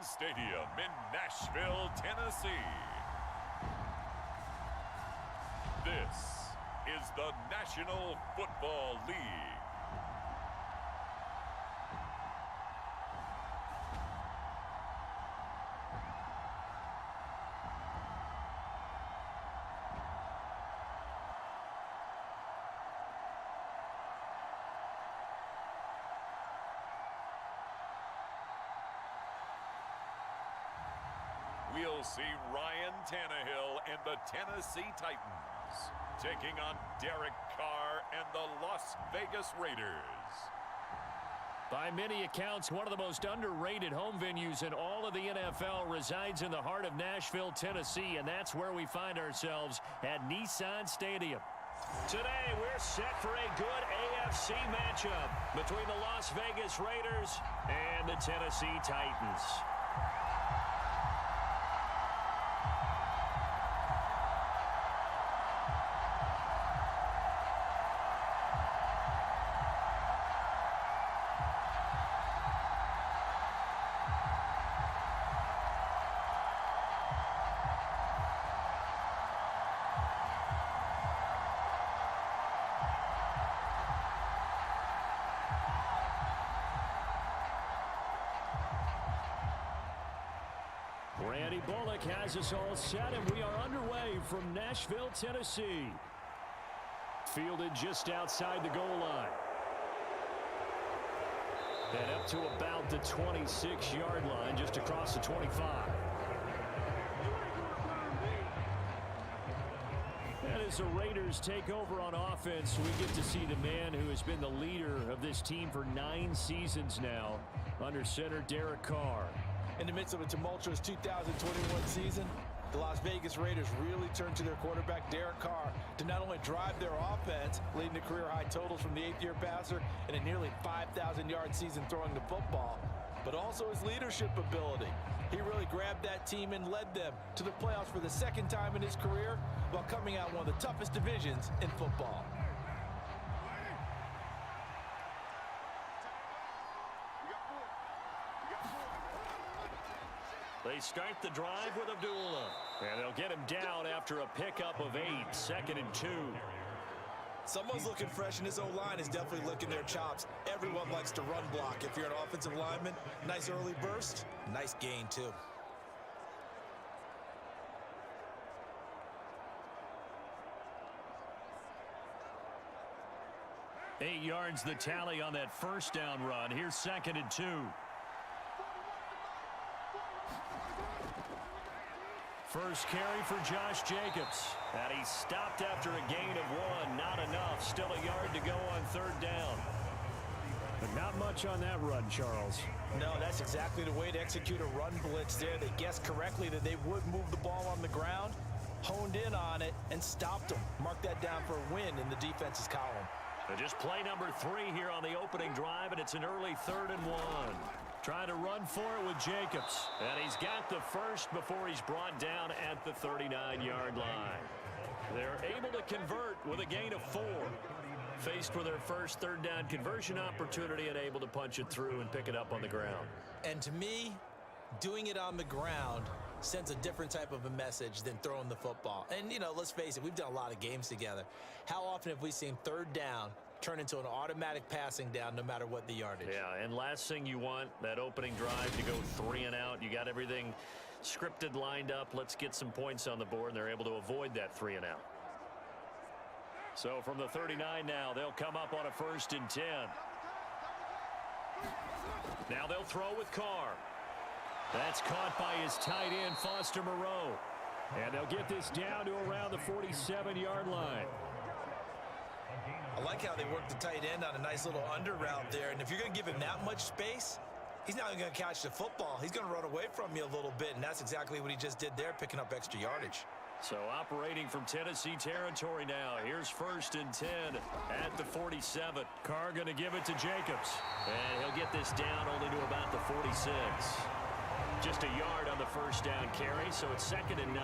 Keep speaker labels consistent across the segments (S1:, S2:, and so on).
S1: Stadium in Nashville, Tennessee. This is the National Football League. We'll see Ryan Tannehill and the Tennessee Titans taking on Derek Carr and the Las Vegas Raiders.
S2: By many accounts, one of the most underrated home venues in all of the NFL resides in the heart of Nashville, Tennessee, and that's where we find ourselves at Nissan Stadium. Today, we're set for a good AFC matchup between the Las Vegas Raiders and the Tennessee Titans. Randy Bullock has us all set, and we are underway from Nashville, Tennessee. Fielded just outside the goal line. And up to about the 26-yard line, just across the 25. And as the Raiders take over on offense, we get to see the man who has been the leader of this team for 9 seasons now, under center Derek Carr.
S3: In the midst of a tumultuous 2021 season, the Las Vegas Raiders really turned to their quarterback, Derek Carr, to not only drive their offense, leading to career-high totals from the 8th-year passer and a nearly 5,000-yard season throwing the football, but also his leadership ability. He really grabbed that team and led them to the playoffs for the 2nd time in his career while coming out one of the toughest divisions in football.
S2: They start the drive with Abdullah. And they'll get him down after a pickup of 8, 2nd and 2.
S3: Someone's looking fresh, and his O-line is definitely licking their chops. Everyone likes to run block. If you're an offensive lineman, nice early burst, nice gain too.
S2: Eight yards the tally on that first down run. Here's 2nd and 2. First carry for Josh Jacobs. And he stopped after a gain of 1. Not enough. Still a yard to go on 3rd down. But not much on that run, Charles.
S3: No, that's exactly the way to execute a run blitz there. They guessed correctly that they would move the ball on the ground, honed in on it, and stopped them. Mark that down for a win in the defense's column.
S2: And just play number 3 here on the opening drive, and it's an early 3rd and 1. Trying to run for it with Jacobs. And he's got the first before he's brought down at the 39-yard line. They're able to convert with a gain of 4. Faced with their first 3rd down conversion opportunity and able to punch it through and pick it up on the ground.
S3: And to me, doing it on the ground sends a different type of a message than throwing the football. And, you know, let's face it, we've done a lot of games together. How often have we seen 3rd down turn into an automatic passing down no matter what the yardage?
S2: Yeah, and last thing you want, that opening drive to go 3 and out. You got everything scripted, lined up. Let's get some points on the board, and they're able to avoid that 3 and out. So from the 39 now, they'll come up on a 1st and 10. Now they'll throw with Carr. That's caught by his tight end, Foster Moreau. And they'll get this down to around the 47-yard line.
S3: I like how they work the tight end on a nice little under route there. And if you're going to give him that much space, he's not going to catch the football. He's going to run away from you a little bit, and that's exactly what he just did there, picking up extra yardage.
S2: So operating from Tennessee territory now. Here's 1st and 10 at the 47. Carr going to give it to Jacobs. And he'll get this down only to about the 46. Just a yard on the 1st down carry, so it's 2nd and 9.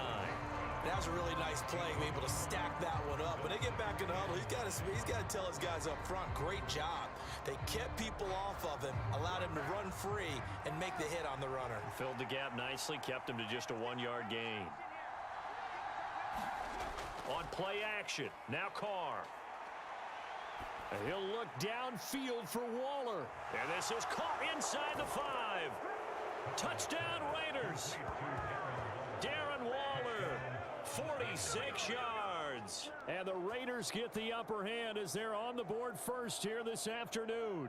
S3: That was a really nice play, able to stack that one up. When they get back in the huddle, he's got to tell his guys up front, great job. They kept people off of him, allowed him to run free and make the hit on the runner.
S2: Filled the gap nicely, kept him to just a 1-yard gain. On play action, now Carr. And he'll look downfield for Waller. And this is caught inside the 5. Touchdown Raiders. Darren Waller, 46 yards. And the Raiders get the upper hand as they're on the board first here this afternoon.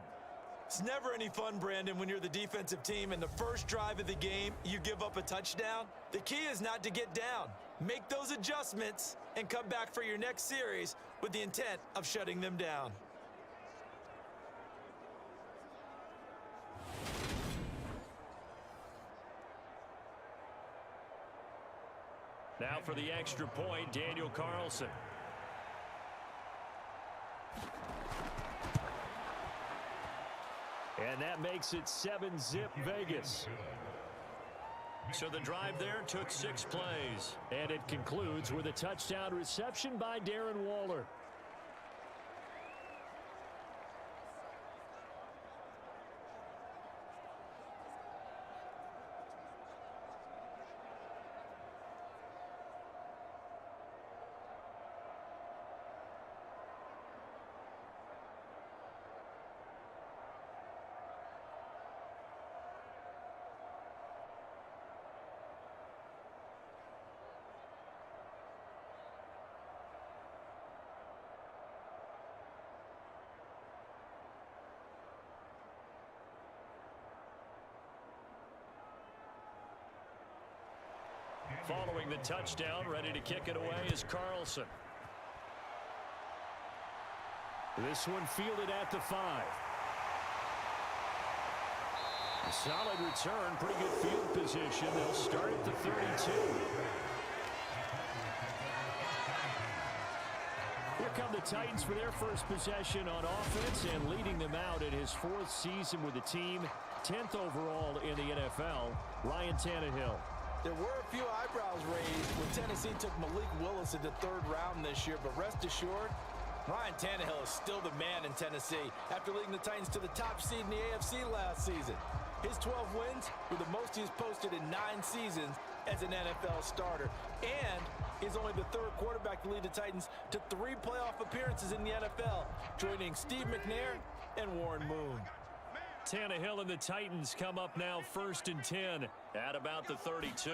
S3: It's never any fun, Brandon, when you're the defensive team and the first drive of the game, you give up a touchdown. The key is not to get down. Make those adjustments and come back for your next series with the intent of shutting them down.
S2: Now for the extra point, Daniel Carlson. And that makes it 7-zip Vegas. So the drive there took 6 plays. And it concludes with a touchdown reception by Darren Waller. Following the touchdown, ready to kick it away is Carlson. This one fielded at the 5. A solid return, pretty good field position. They'll start at the 32. Here come the Titans for their first possession on offense, and leading them out in his 4th season with the team, 10th overall in the NFL, Ryan Tannehill.
S3: There were a few eyebrows raised when Tennessee took Malik Willis in the 3rd round this year, but rest assured, Ryan Tannehill is still the man in Tennessee after leading the Titans to the top seed in the AFC last season. His 12 wins were the most he's posted in 9 seasons as an NFL starter, and he's only the 3rd quarterback to lead the Titans to 3 playoff appearances in the NFL, joining Steve McNair and Warren Moon.
S2: Tannehill and the Titans come up now 1st and 10 at about the 32.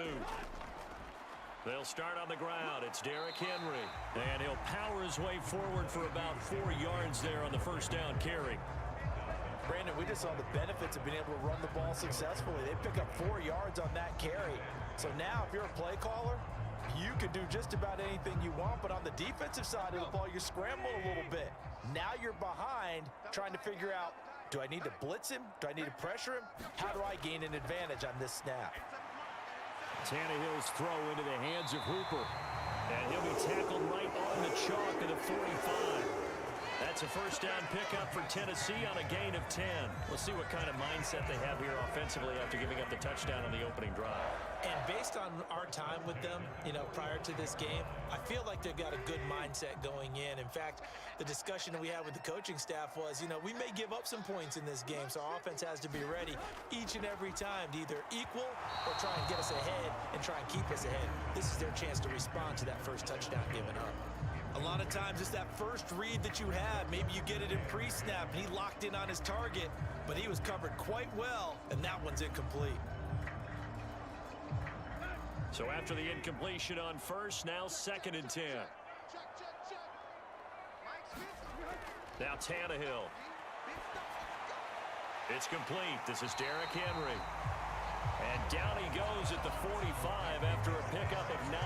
S2: They'll start on the ground. It's Derrick Henry. And he'll power his way forward for about 4 yards there on the first down carry.
S3: Brandon, we just saw the benefits of being able to run the ball successfully. They pick up 4 yards on that carry. So now if you're a play caller, you can do just about anything you want. But on the defensive side of the ball, you scramble a little bit. Now you're behind trying to figure out, do I need to blitz him? Do I need to pressure him? How do I gain an advantage on this snap?
S2: Tannehill's throw into the hands of Hooper. And he'll be tackled right on the chalk of the 45. That's a first down pickup for Tennessee on a gain of 10. We'll see what kind of mindset they have here offensively after giving up the touchdown on the opening drive.
S3: And based on our time with them, prior to this game, I feel like they've got a good mindset going in. In fact, the discussion that we had with the coaching staff was, we may give up some points in this game, so our offense has to be ready each and every time to either equal or try and get us ahead and try and keep us ahead. This is their chance to respond to that first touchdown given up. A lot of times it's that first read that you have. Maybe you get it in pre-snap and he locked in on his target, but he was covered quite well, and that one's incomplete.
S2: So after the incompletion on first, now 2nd and 10. Now Tannehill. It's complete. This is Derrick Henry. And down he goes at the 45 after a pickup of 9.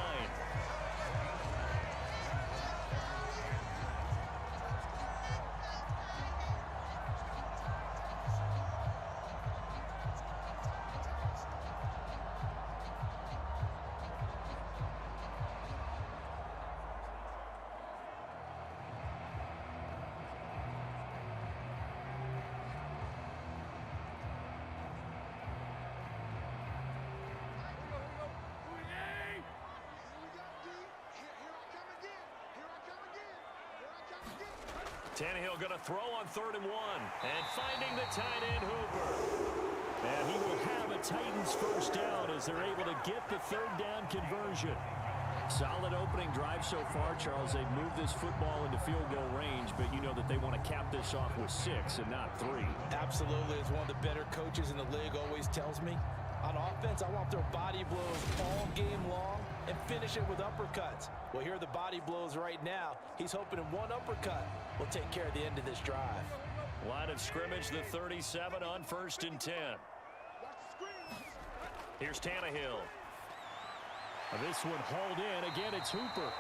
S2: Tannehill going to throw on 3rd and 1. And finding the tight end, Hooper. And he will have a Titans first down as they're able to get the 3rd down conversion. Solid opening drive so far, Charles. They've moved this football into field goal range, but you know that they want to cap this off with 6 and not 3.
S3: Absolutely. As one of the better coaches in the league always tells me, on offense, I want their body blows all game long and finish it with uppercuts. Well, here are the body blows right now. He's hoping in one uppercut will take care of the end of this drive.
S2: Line of scrimmage, the 37 on 1st and 10. Here's Tannehill. This one hauled in. Again, it's Hooper.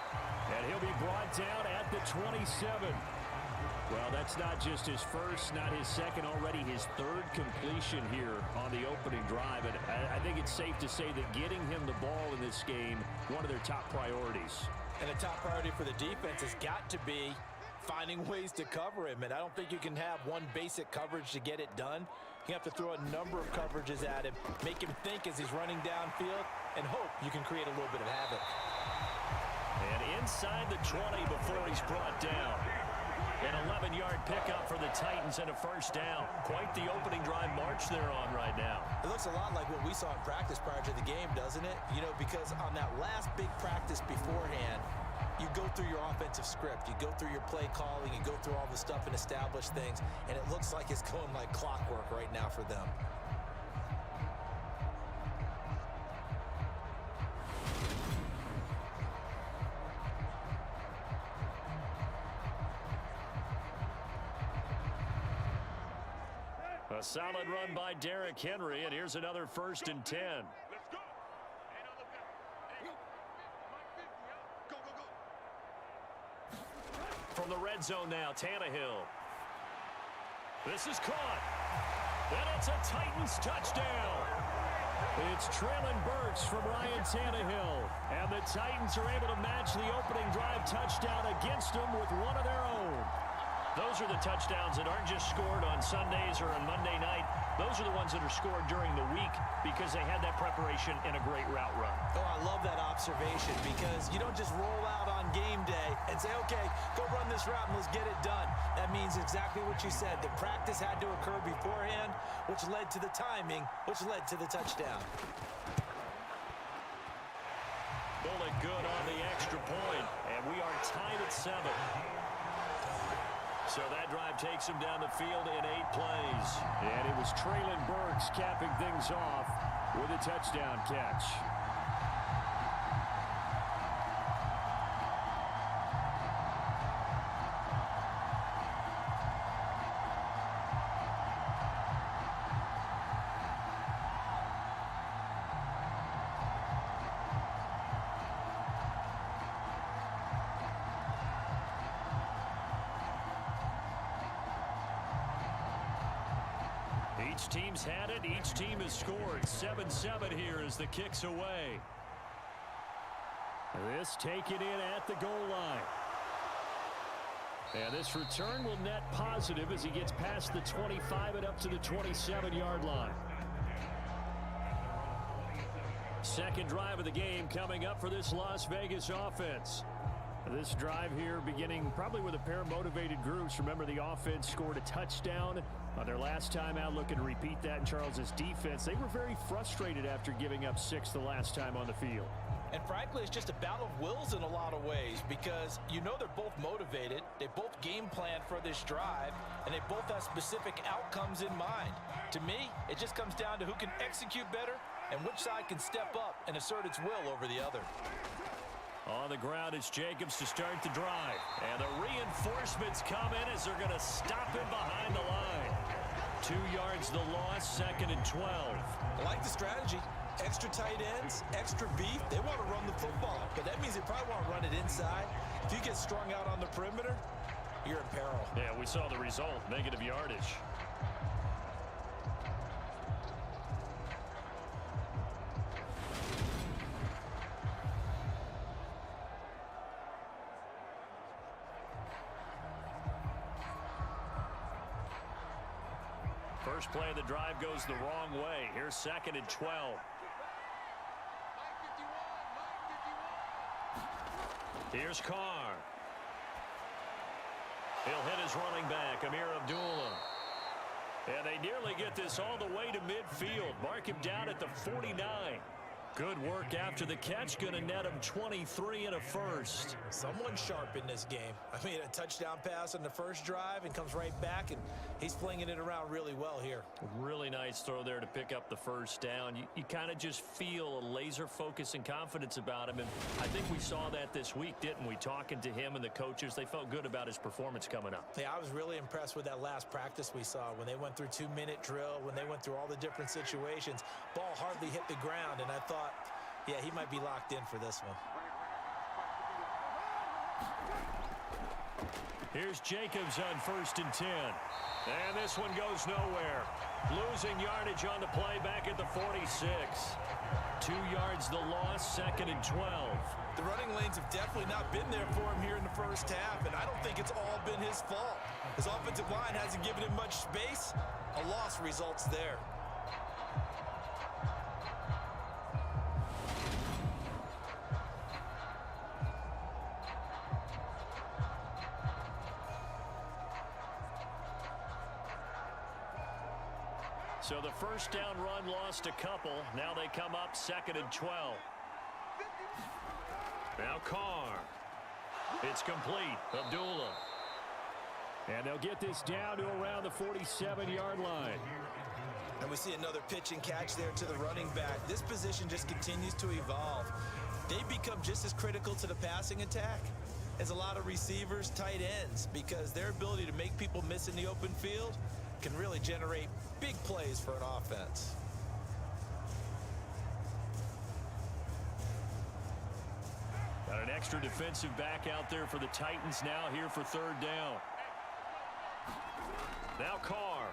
S2: And he'll be brought down at the 27. Well, that's not just his first, not his second, already his 3rd completion here on the opening drive. And I think it's safe to say that getting him the ball in this game, one of their top priorities.
S3: And the top priority for the defense has got to be finding ways to cover him. And I don't think you can have one basic coverage to get it done. You have to throw a number of coverages at him, make him think as he's running downfield, and hope you can create a little bit of havoc.
S2: And inside the 20 before he's brought down. An 11-yard pickup for the Titans and a first down. Quite the opening drive march they're on right now.
S3: It looks a lot like what we saw in practice prior to the game, doesn't it? You know, because on that last big practice beforehand, you go through your offensive script, you go through your play calling, you go through all the stuff and establish things, and it looks like it's going like clockwork right now for them.
S2: A solid run by Derrick Henry, and here's another 1st and 10. From the red zone now, Tannehill. This is caught. And it's a Titans touchdown. It's Traylon Burks from Ryan Tannehill. And the Titans are able to match the opening drive touchdown against them with one of their own. Those are the touchdowns that aren't just scored on Sundays or on Monday night. Those are the ones that are scored during the week because they had that preparation in a great route run.
S3: Oh, I love that observation because you don't just roll out on game day and say, okay, go run this route and let's get it done. That means exactly what you said. The practice had to occur beforehand, which led to the timing, which led to the touchdown.
S2: Bullet good on the extra point, and we are tied at 7. So that drive takes him down the field in 8 plays. And it was Traylon Burks capping things off with a touchdown catch. Each team's had it. Each team has scored. 7-7 here as the kick's away. This taken in at the goal line. And this return will net positive as he gets past the 25 and up to the 27-yard line. Second drive of the game coming up for this Las Vegas offense. This drive here beginning probably with a pair of motivated groups. Remember, the offense scored a touchdown on their last time out, looking to repeat that in Charles's defense. They were very frustrated after giving up 6 the last time on the field.
S3: And frankly, it's just a battle of wills in a lot of ways because you know they're both motivated. They both game plan for this drive, and they both have specific outcomes in mind. To me, it just comes down to who can execute better and which side can step up and assert its will over the other.
S2: On the ground, it's Jacobs to start the drive. And the reinforcements come in as they're going to stop him behind the line. 2 yards the loss, 2nd and 12.
S3: I like the strategy. Extra tight ends, extra beef. They want to run the football, but that means they probably want to run it inside. If you get strung out on the perimeter, you're in peril.
S2: Yeah, we saw the result, negative yardage. First play of the drive goes the wrong way. Here's 2nd and 12. Here's Carr. He'll hit his running back, Amir Abdullah. And they nearly get this all the way to midfield. Mark him down at the 49. Good work after the catch. Going to net him 23 and a first.
S3: Someone sharp in this game. I mean, a touchdown pass on the first drive and comes right back, and he's flinging it around really well here.
S2: Really nice throw there to pick up the first down. You kind of just feel a laser focus and confidence about him, and I think we saw that this week, didn't we? Talking to him and the coaches, they felt good about his performance coming up.
S3: Yeah, I was really impressed with that last practice we saw when they went through 2-minute drill, when they went through all the different situations. Ball hardly hit the ground, and I thought, yeah, he might be locked in for this one.
S2: Here's Jacobs on 1st and 10. And this one goes nowhere. Losing yardage on the play back at the 46. 2 yards the loss, 2nd and 12.
S3: The running lanes have definitely not been there for him here in the first half, and I don't think it's all been his fault. His offensive line hasn't given him much space. A loss results there.
S2: So the first down run lost a couple. Now they come up 2nd and 12. Now Carr. It's complete. Abdullah. And they'll get this down to around the 47-yard line.
S3: And we see another pitch and catch there to the running back. This position just continues to evolve. They become just as critical to the passing attack as a lot of receivers, tight ends, because their ability to make people miss in the open field can really generate big plays for an offense.
S2: Got an extra defensive back out there for the Titans now here for 3rd down. Now Carr.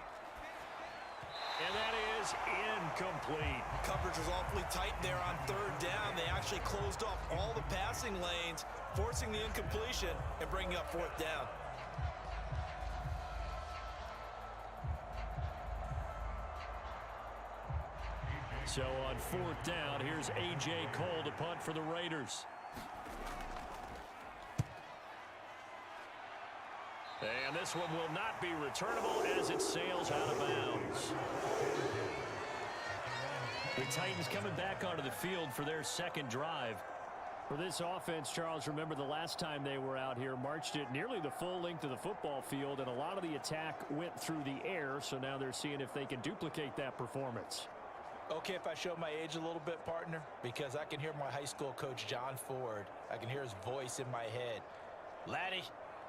S2: And that is incomplete.
S3: Coverage was awfully tight there on 3rd down. They actually closed off all the passing lanes, forcing the incompletion and bringing up 4th down.
S2: So on 4th down, here's A.J. Cole to punt for the Raiders. And this one will not be returnable as it sails out of bounds. The Titans coming back onto the field for their 2nd drive. For this offense, Charles, remember the last time they were out here, marched it nearly the full length of the football field, and a lot of the attack went through the air, so now they're seeing if they can duplicate that performance.
S3: Okay, if I show my age a little bit, partner, because I can hear my high school coach, John Ford. I can hear his voice in my head. Laddie,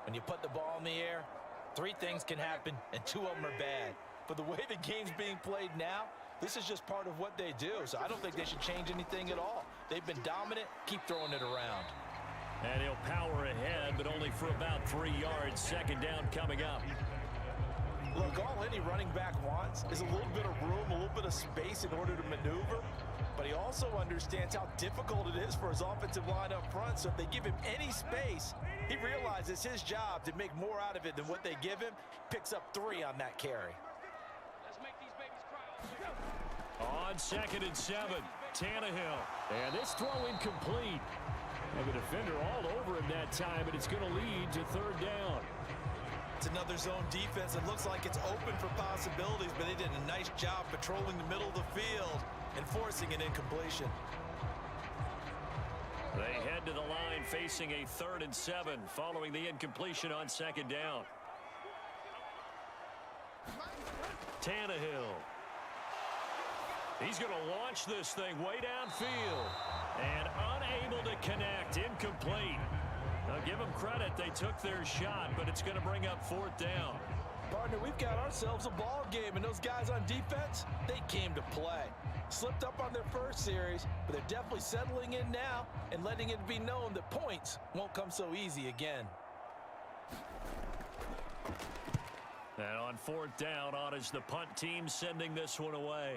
S3: when you put the ball in the air, 3 things can happen, and 2 of them are bad. But the way the game's being played now, this is just part of what they do, so I don't think they should change anything at all. They've been dominant. Keep throwing it around.
S2: And he'll power ahead, but only for about 3 yards. 2nd down coming up.
S3: Look, all any running back wants is a little bit of room, a little bit of space in order to maneuver. But he also understands how difficult it is for his offensive line up front. So if they give him any space, he realizes his job to make more out of it than what they give him. Picks up 3 on that carry.
S4: Let's make these babies cry.
S2: On 2nd and 7, Tannehill. And this throw incomplete. And the defender all over him that time, and it's going to lead to 3rd down.
S3: It's another zone defense. It looks like it's open for possibilities, but they did a nice job patrolling the middle of the field and forcing an incompletion.
S2: They head to the line facing a 3rd and 7 following the incompletion on 2nd down. Tannehill. He's going to launch this thing way downfield. And unable to connect. Incomplete. Now give them credit. They took their shot, but it's going to bring up 4th down.
S3: Partner, we've got ourselves a ball game, and those guys on defense, they came to play. Slipped up on their first series, but they're definitely settling in now and letting it be known that points won't come so easy again.
S2: And on 4th down, on is the punt team sending this one away.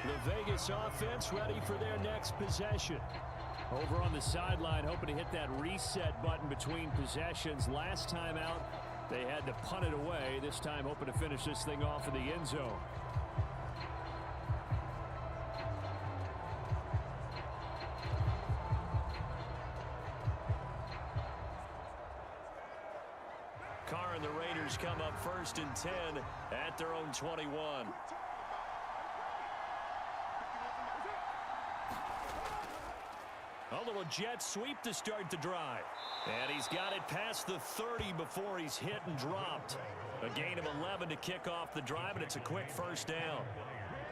S2: The Vegas offense ready for their next possession. Over on the sideline, hoping to hit that reset button between possessions. Last time out, they had to punt it away. This time, hoping to finish this thing off in the end zone. come up 1st and 10 at their own 21. A little jet sweep to start the drive. And he's got it past the 30 before he's hit and dropped. A gain of 11 to kick off the drive, and it's a quick 1st down.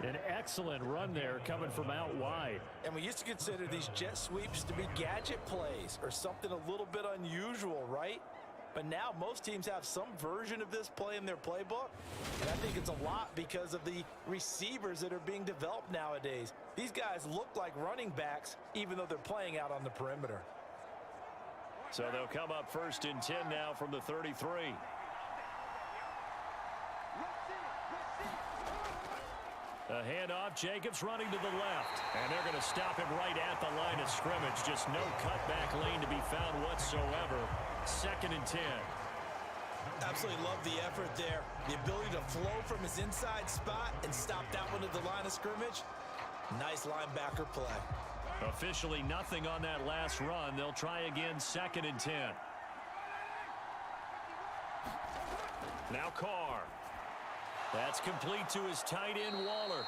S5: An excellent run there coming from out wide.
S3: And we used to consider these jet sweeps to be gadget plays or something a little bit unusual, right? But now most teams have some version of this play in their playbook. And I think it's a lot because of the receivers that are being developed nowadays. These guys look like running backs even though they're playing out on the perimeter.
S2: So they'll come up 1st and 10 now from the 33. A handoff, Jacobs running to the left. And they're going to stop him right at the line of scrimmage. Just no cutback lane to be found whatsoever. 2nd and 10.
S3: Absolutely love the effort there. The ability to flow from his inside spot and stop that one at the line of scrimmage. Nice linebacker play.
S2: Officially nothing on that last run. They'll try again 2nd and 10. Now Carr. That's complete to his tight end, Waller.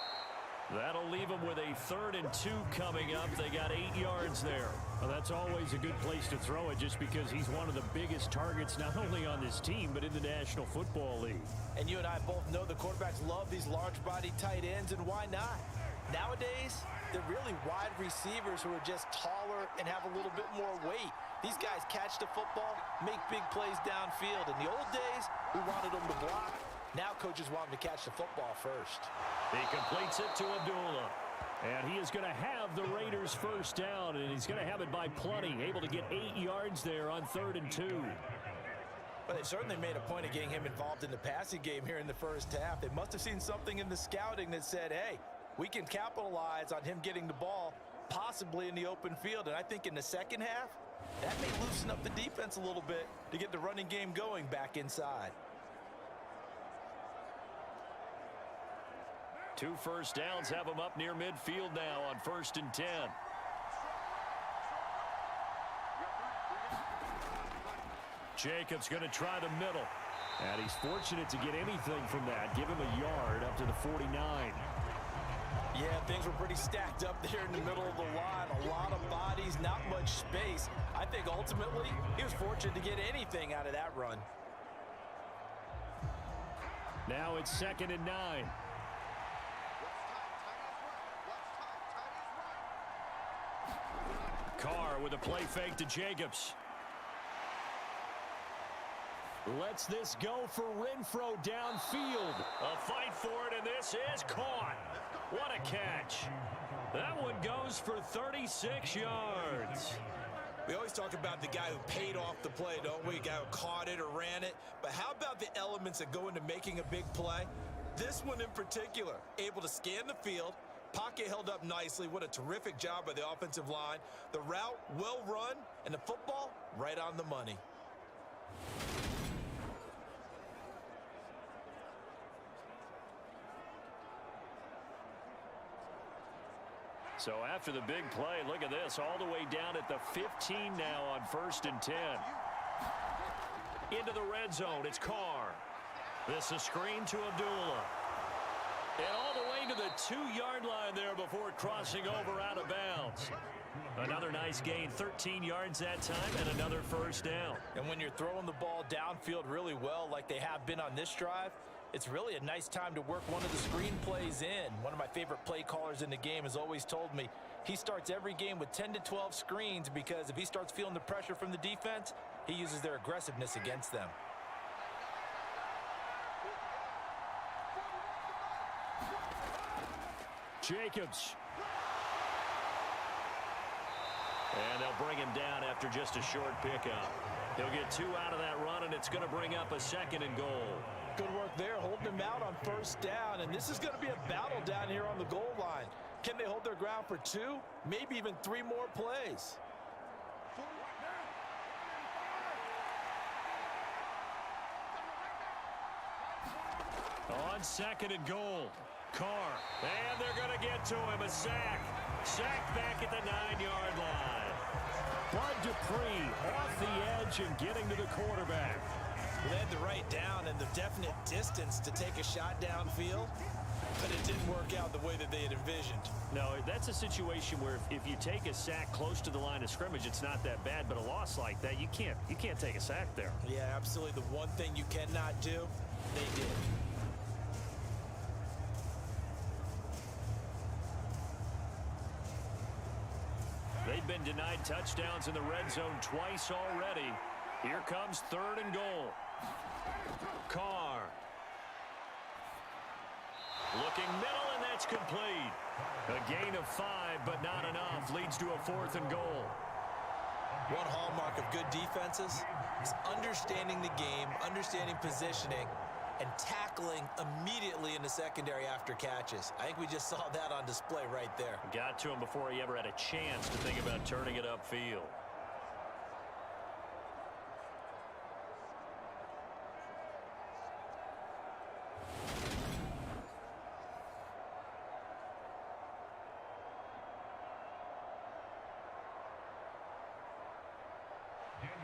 S2: That'll leave him with a 3rd and 2 coming up. They got 8 yards there.
S5: Well, that's always a good place to throw it just because he's one of the biggest targets not only on this team but in the National Football League.
S3: And you and I both know the quarterbacks love these large-body tight ends, and why not? Nowadays, they're really wide receivers who are just taller and have a little bit more weight. These guys catch the football, make big plays downfield. In the old days, we wanted them to block. Now coaches want him to catch the football first.
S2: He completes it to Abdullah.
S5: And he is going to have the Raiders 1st down, and he's going to have it by plenty. Able to get 8 yards there on 3rd and 2.
S3: But they certainly made a point of getting him involved in the passing game here in the 1st half. They must have seen something in the scouting that said, hey, we can capitalize on him getting the ball, possibly in the open field. And I think in the 2nd half, that may loosen up the defense a little bit to get the running game going back inside.
S2: 2 first downs have him up near midfield now on 1st and 10. Jacobs going to try the middle.
S5: And he's fortunate to get anything from that. Give him a yard up to the 49.
S3: Yeah, things were pretty stacked up there in the middle of the line. A lot of bodies, not much space. I think ultimately he was fortunate to get anything out of that run.
S5: Now it's 2nd and 9.
S2: Carr with a play fake to Jacobs.
S5: Lets this go for Renfro downfield.
S2: A fight for it, and this is caught. What a catch. That one goes for 36 yards.
S3: We always talk about the guy who paid off the play, don't we? The guy who caught it or ran it. But how about the elements that go into making a big play? This one in particular, able to scan the field, pocket held up nicely. What a terrific job by the offensive line. The route well run, and the football right on the money.
S2: So after the big play, look at this, all the way down at the 15 now on 1st and 10. Into the red zone, it's Carr. This is screen to Abdullah. And all the way to the 2-yard line there before crossing over out of bounds. Another nice gain, 13 yards that time, and another 1st down.
S3: And when you're throwing the ball downfield really well like they have been on this drive, it's really a nice time to work one of the screen plays in. One of my favorite play callers in the game has always told me he starts every game with 10 to 12 screens because if he starts feeling the pressure from the defense, he uses their aggressiveness against them.
S5: Jacobs.
S2: And they'll bring him down after just a short pickup. He'll get 2 out of that run, and it's going to bring up a 2nd and goal.
S3: Good work there, holding him out on 1st down. And this is going to be a battle down here on the goal line. Can they hold their ground for 2, maybe even 3 more plays?
S2: On 2nd and goal, Carr. And they're going to get to him, a sack. Sack back at the 9-yard line.
S5: Bud Dupree off the edge and getting to the quarterback.
S3: They had the right down and the definite distance to take a shot downfield, but it didn't work out the way that they had envisioned.
S5: No, that's a situation where if you take a sack close to the line of scrimmage, it's not that bad, but a loss like that, you can't take a sack there.
S3: Yeah, absolutely. The one thing you cannot do, they did.
S5: They've been denied touchdowns in the red zone twice already. Here comes 3rd and goal. Carr. Looking middle, and that's complete. A gain of 5, but not enough. Leads to a 4th and goal.
S3: One hallmark of good defenses is understanding the game, understanding positioning, and tackling immediately in the secondary after catches. I think we just saw that on display right there.
S5: Got to him before he ever had a chance to think about turning it upfield.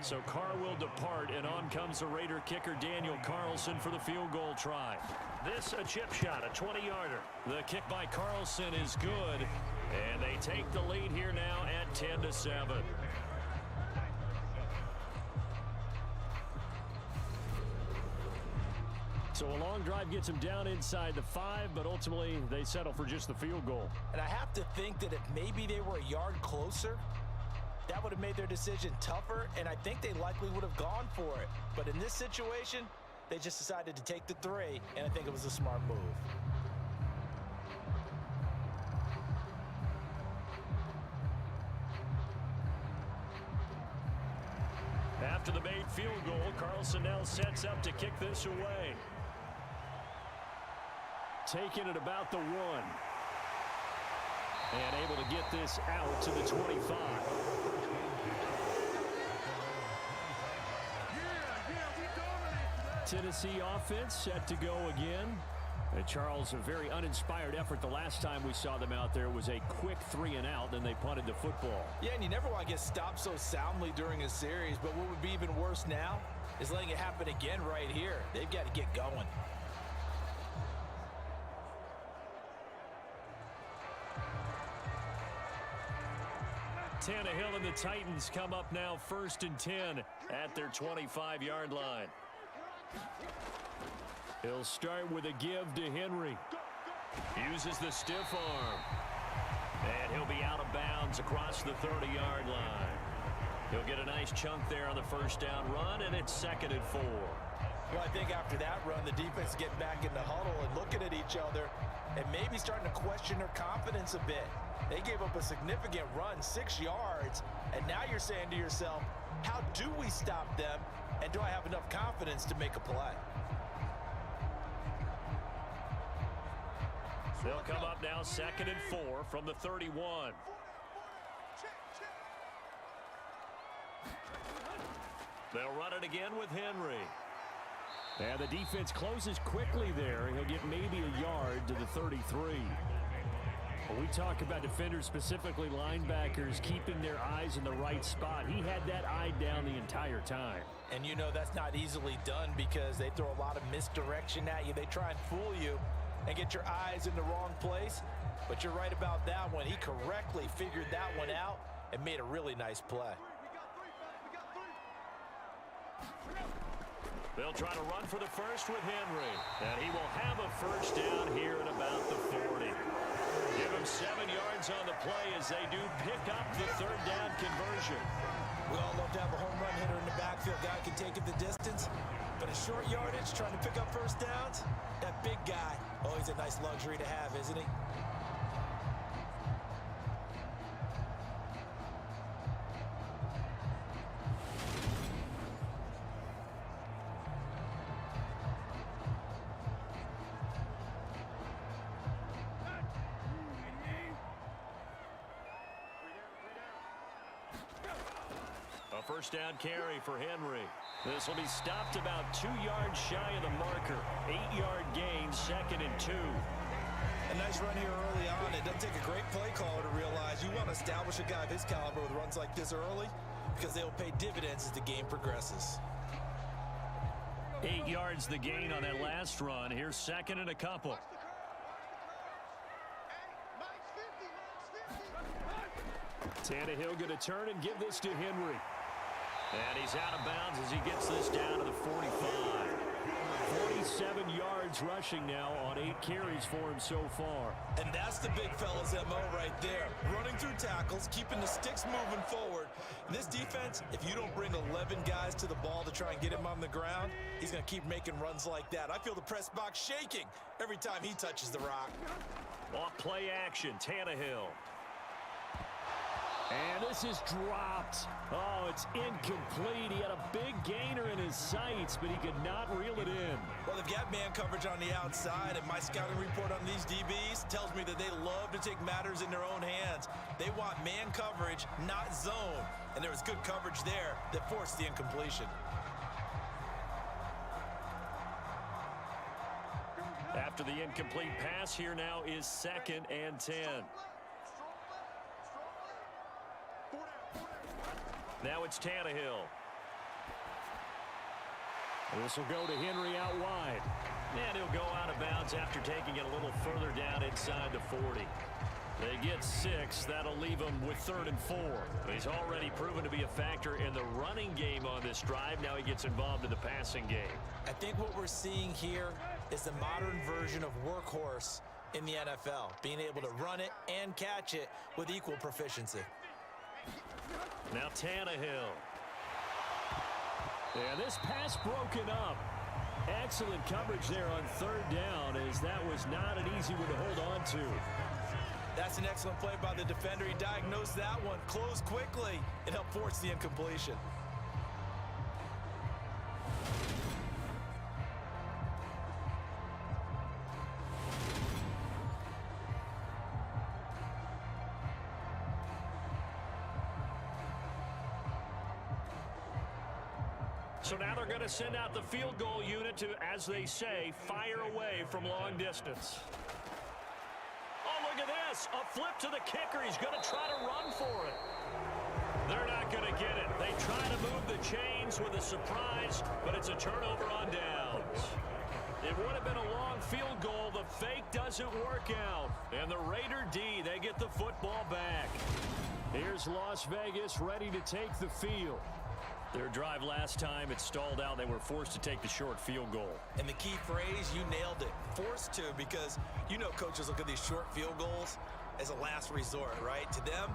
S5: So Carr will depart, and on comes the Raider kicker Daniel Carlson for the field goal try. This a chip shot, a 20-yarder. The kick by Carlson is good, and they take the lead here now at 10-7. So a long drive gets them down inside the 5, but ultimately they settle for just the field goal.
S3: And I have to think that if maybe they were a yard closer, that would have made their decision tougher, and I think they likely would have gone for it. But in this situation, they just decided to take the 3, and I think it was a smart move.
S5: After the made field goal, Carlson now sets up to kick this away. Taking it about the 1. And able to get this out to the 25. Tennessee offense set to go again. And Charles, a very uninspired effort. The last time we saw them out there was a quick 3 and out, then they punted the football.
S3: Yeah, and you never want to get stopped so soundly during a series, but what would be even worse now is letting it happen again right here. They've got to get going.
S5: Tannehill and the Titans come up now 1st and 10 at their 25-yard line. He'll start with a give to Henry. Uses the stiff arm. And he'll be out of bounds across the 30-yard line. He'll get a nice chunk there on the 1st down run, and it's 2nd and 4.
S3: Well, I think after that run, the defense is getting back in the huddle and looking at each other and maybe starting to question their confidence a bit. They gave up a significant run, 6 yards, and now you're saying to yourself, how do we stop them, and do I have enough confidence to make a play?
S5: They'll come up now 2nd and 4 from the 31. They'll run it again with Henry. And the defense closes quickly there. He'll get maybe a yard to the 33. When we talk about defenders, specifically linebackers, keeping their eyes in the right spot, he had that eye down the entire time.
S3: And you know that's not easily done because they throw a lot of misdirection at you. They try and fool you and get your eyes in the wrong place. But you're right about that one. He correctly figured that one out and made a really nice play.
S5: They'll try to run for the 1st with Henry. And he will have a 1st down here at about the 40. Give him 7 yards on the play as they do pick up the 3rd down conversion.
S3: We all love to have a home run hitter in the backfield. Guy can take it the distance. But a short yardage, trying to pick up 1st downs, that big guy, oh, he's a nice luxury to have, isn't he?
S5: A 1st down carry for Henry. This will be stopped about 2 yards shy of the marker. 8-yard gain, 2nd and 2.
S3: A nice run here early on. It doesn't take a great play caller to realize you want to establish a guy of his caliber with runs like this early because they will pay dividends as the game progresses.
S2: 8 yards the gain on that last run. Here's second and a couple.
S5: Tannehill going to turn and give this to Henry. And he's out of bounds as he gets this down to the 45. 47 yards rushing now on 8 carries for him so far.
S3: And that's the big fella's MO right there. Running through tackles, keeping the sticks moving forward. In this defense, if you don't bring 11 guys to the ball to try and get him on the ground, he's going to keep making runs like that. I feel the press box shaking every time he touches the rock.
S2: Off play action, Tannehill.
S5: And this is dropped. Oh, it's incomplete. He had a big gainer in his sights, but he could not reel it in.
S3: Well, they've got man coverage on the outside, and my scouting report on these DBs tells me that they love to take matters in their own hands. They want man coverage, not zone. And there was good coverage there that forced the incompletion.
S2: After the incomplete pass, here now is 2nd and 10. Now it's Tannehill.
S5: This will go to Henry out wide.
S2: And he'll go out of bounds after taking it a little further down inside the 40. They get 6. That'll leave him with 3rd and 4. He's already proven to be a factor in the running game on this drive. Now he gets involved in the passing game.
S3: I think what we're seeing here is the modern version of workhorse in the NFL, being able to run it and catch it with equal proficiency.
S2: Now Tannehill.
S5: And this pass broken up. Excellent coverage there on 3rd down, as that was not an easy one to hold on to.
S3: That's an excellent play by the defender. He diagnosed that one, closed quickly, and helped force the incompletion.
S2: So now they're going to send out the field goal unit to, as they say, fire away from long distance. Oh, look at this. A flip to the kicker. He's going to try to run for it. They're not going to get it. They try to move the chains with a surprise, but it's a turnover on downs. It would have been a long field goal. The fake doesn't work out. And the Raider D, they get the football back.
S5: Here's Las Vegas ready to take the field.
S2: Their drive last time, it stalled out. They were forced to take the short field goal.
S3: And the key phrase, you nailed it. Forced to, because you know coaches look at these short field goals as a last resort, right? To them,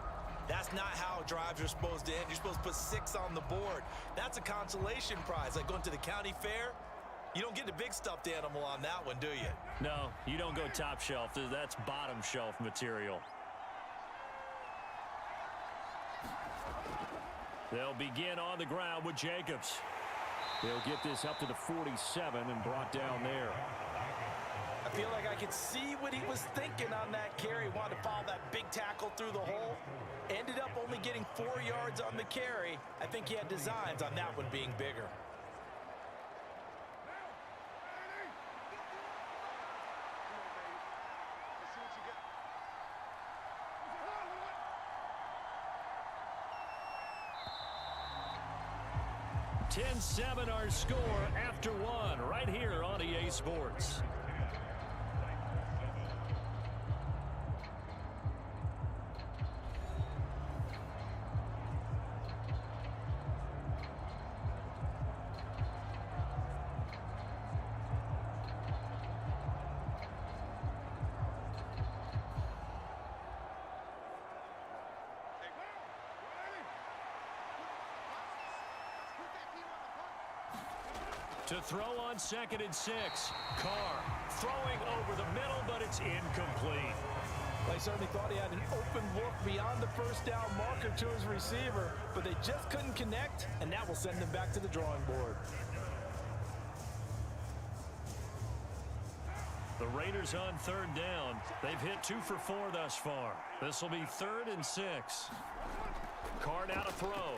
S3: that's not how drives are supposed to end. You're supposed to put 6 on the board. That's a consolation prize. Like going to the county fair, you don't get the big stuffed animal on that one, do you?
S2: No, you don't go top shelf. That's bottom shelf material. They'll begin on the ground with Jacobs.
S5: They'll get this up to the 47 and brought down there.
S3: I feel like I could see what he was thinking on that carry. Wanted to follow that big tackle through the hole. Ended up only getting 4 yards on the carry. I think he had designs on that one being bigger.
S2: $10-7 our score after 1 right here on EA Sports. To throw on 2nd and 6. Carr throwing over the middle, but it's incomplete.
S3: Well, he certainly thought he had an open look beyond the first down marker to his receiver, but they just couldn't connect, and that will send them back to the drawing board.
S2: The Raiders on 3rd down. They've hit 2 for 4 thus far. This will be 3rd and 6. Carr now to throw.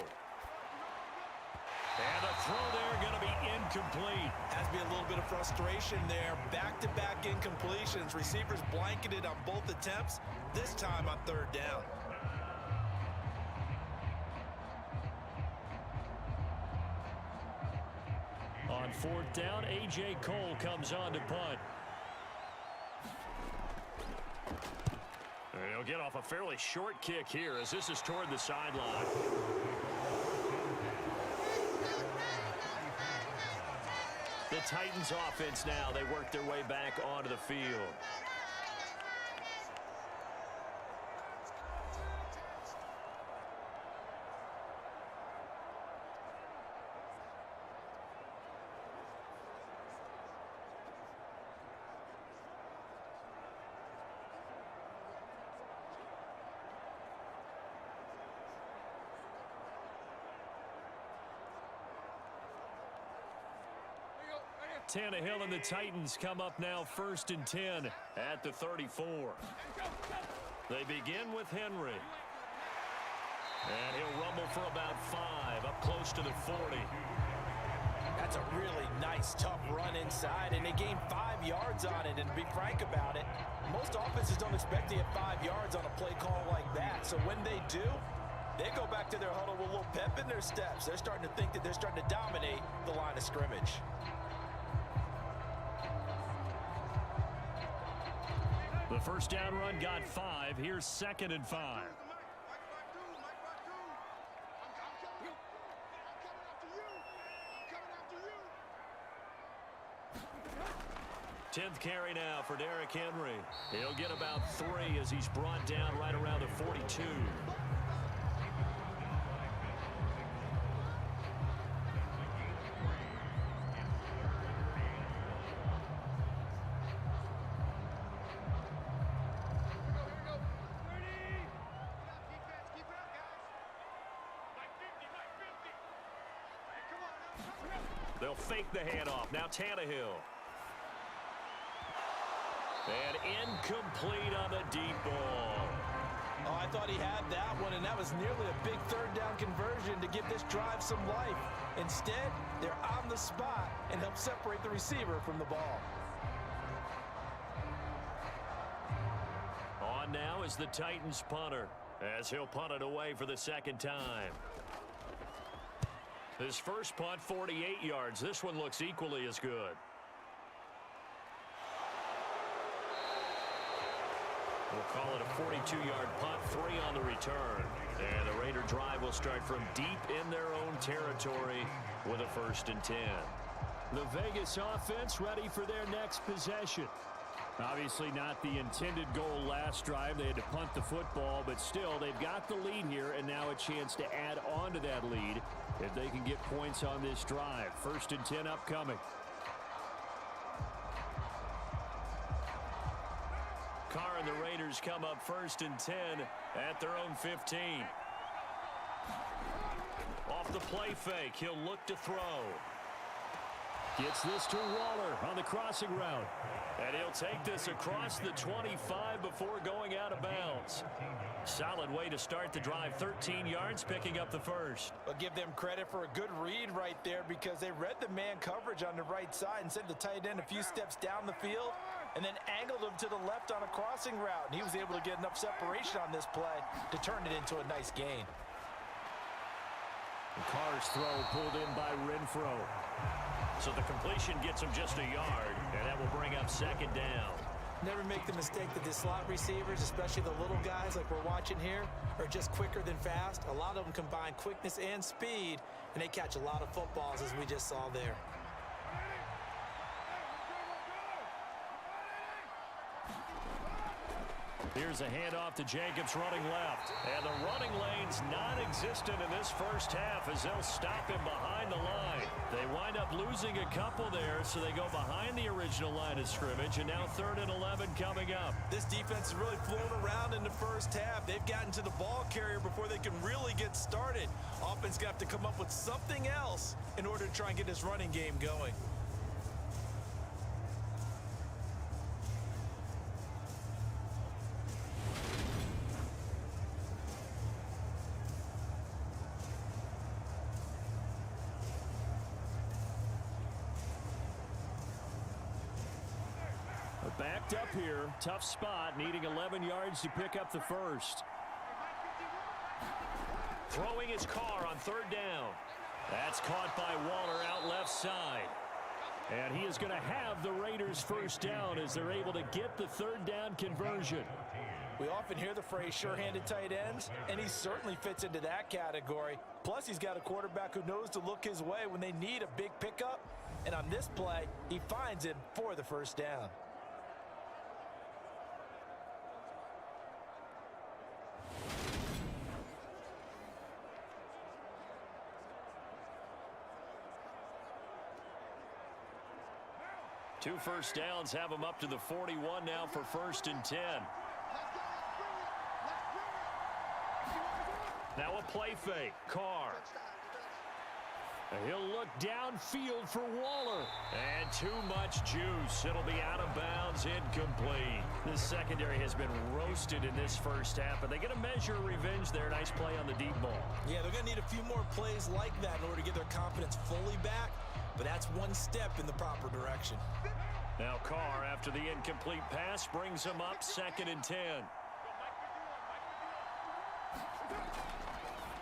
S2: And the throw there going to be incomplete.
S3: Has to be a little bit of frustration there. Back-to-back incompletions. Receivers blanketed on both attempts, this time on 3rd down.
S2: On 4th down. A.J. Cole comes on to punt. He'll get off a fairly short kick here as this is toward the sideline. The Titans offense now, they work their way back onto the field. Tannehill and the Titans come up now 1st and 10 at the 34. They begin with Henry. And he'll rumble for about 5 up close to the 40.
S3: That's a really nice, tough run inside, and they gained 5 yards on it. And to be frank about it, most offenses don't expect to get 5 yards on a play call like that. So when they do, they go back to their huddle with a little pep in their steps. They're starting to think that they're starting to dominate the line of scrimmage.
S2: The first down run got 5. Here's 2nd and 5. 10th carry now for Derrick Henry. He'll get about 3 as he's brought down right around the 42. They'll fake the handoff. Now Tannehill. And incomplete on the deep ball.
S3: Oh, I thought he had that one, and that was nearly a big 3rd down conversion to give this drive some life. Instead, they're on the spot and help separate the receiver from the ball.
S2: On now is the Titans punter as he'll punt it away for the 2nd time. His first punt, 48 yards. This one looks equally as good. We'll call it a 42-yard punt, 3 on the return. And the Raider drive will start from deep in their own territory with a 1st and 10.
S5: The Vegas offense ready for their next possession. Obviously not the intended goal last drive. They had to punt the football, but still they've got the lead here and now a chance to add on to that lead if they can get points on this drive. 1st and 10 upcoming.
S2: Carr and the Raiders come up 1st and 10 at their own 15. Off the play fake, he'll look to throw.
S5: Gets this to Waller on the crossing route.
S2: And he'll take this across the 25 before going out of bounds. Solid way to start the drive. 13 yards, picking up the 1st.
S3: I'll give them credit for a good read right there because they read the man coverage on the right side and sent the tight end a few steps down the field and then angled him to the left on a crossing route. And he was able to get enough separation on this play to turn it into a nice gain.
S5: And Carr's throw pulled in by Renfro.
S2: So the completion gets him just a yard, and that will bring up 2nd down.
S3: Never make the mistake that the slot receivers, especially the little guys like we're watching here, are just quicker than fast. A lot of them combine quickness and speed, and they catch a lot of footballs, as we just saw there.
S2: Here's a handoff to Jacobs running left. And the running lane's non-existent in this first half as they'll stop him behind the line. They wind up losing a couple there, so they go behind the original line of scrimmage, and now 3rd and 11 coming up.
S3: This defense has really flown around in the first half. They've gotten to the ball carrier before they can really get started. Offense going to have to come up with something else in order to try and get this running game going.
S5: Backed up here, tough spot, needing 11 yards to pick up the 1st.
S2: Throwing his Carr on 3rd down. That's caught by Waller out left side.
S5: And he is going to have the Raiders first down as they're able to get the third down conversion.
S3: We often hear the phrase sure-handed tight ends, and he certainly fits into that category. Plus, he's got a quarterback who knows to look his way when they need a big pickup. And on this play, he finds him for the first down.
S2: Two first downs have him up to the 41 now for 1st and 10. Now a play fake. Carr. He'll look downfield for Waller. And too much juice. It'll be out of bounds, incomplete. The secondary has been roasted in this first half, but they get a measure of revenge there. Nice play on the deep ball.
S3: Yeah, they're going to need a few more plays like that in order to get their confidence fully back, but that's one step in the proper direction.
S2: Now Carr, after the incomplete pass, brings him up 2nd and 10.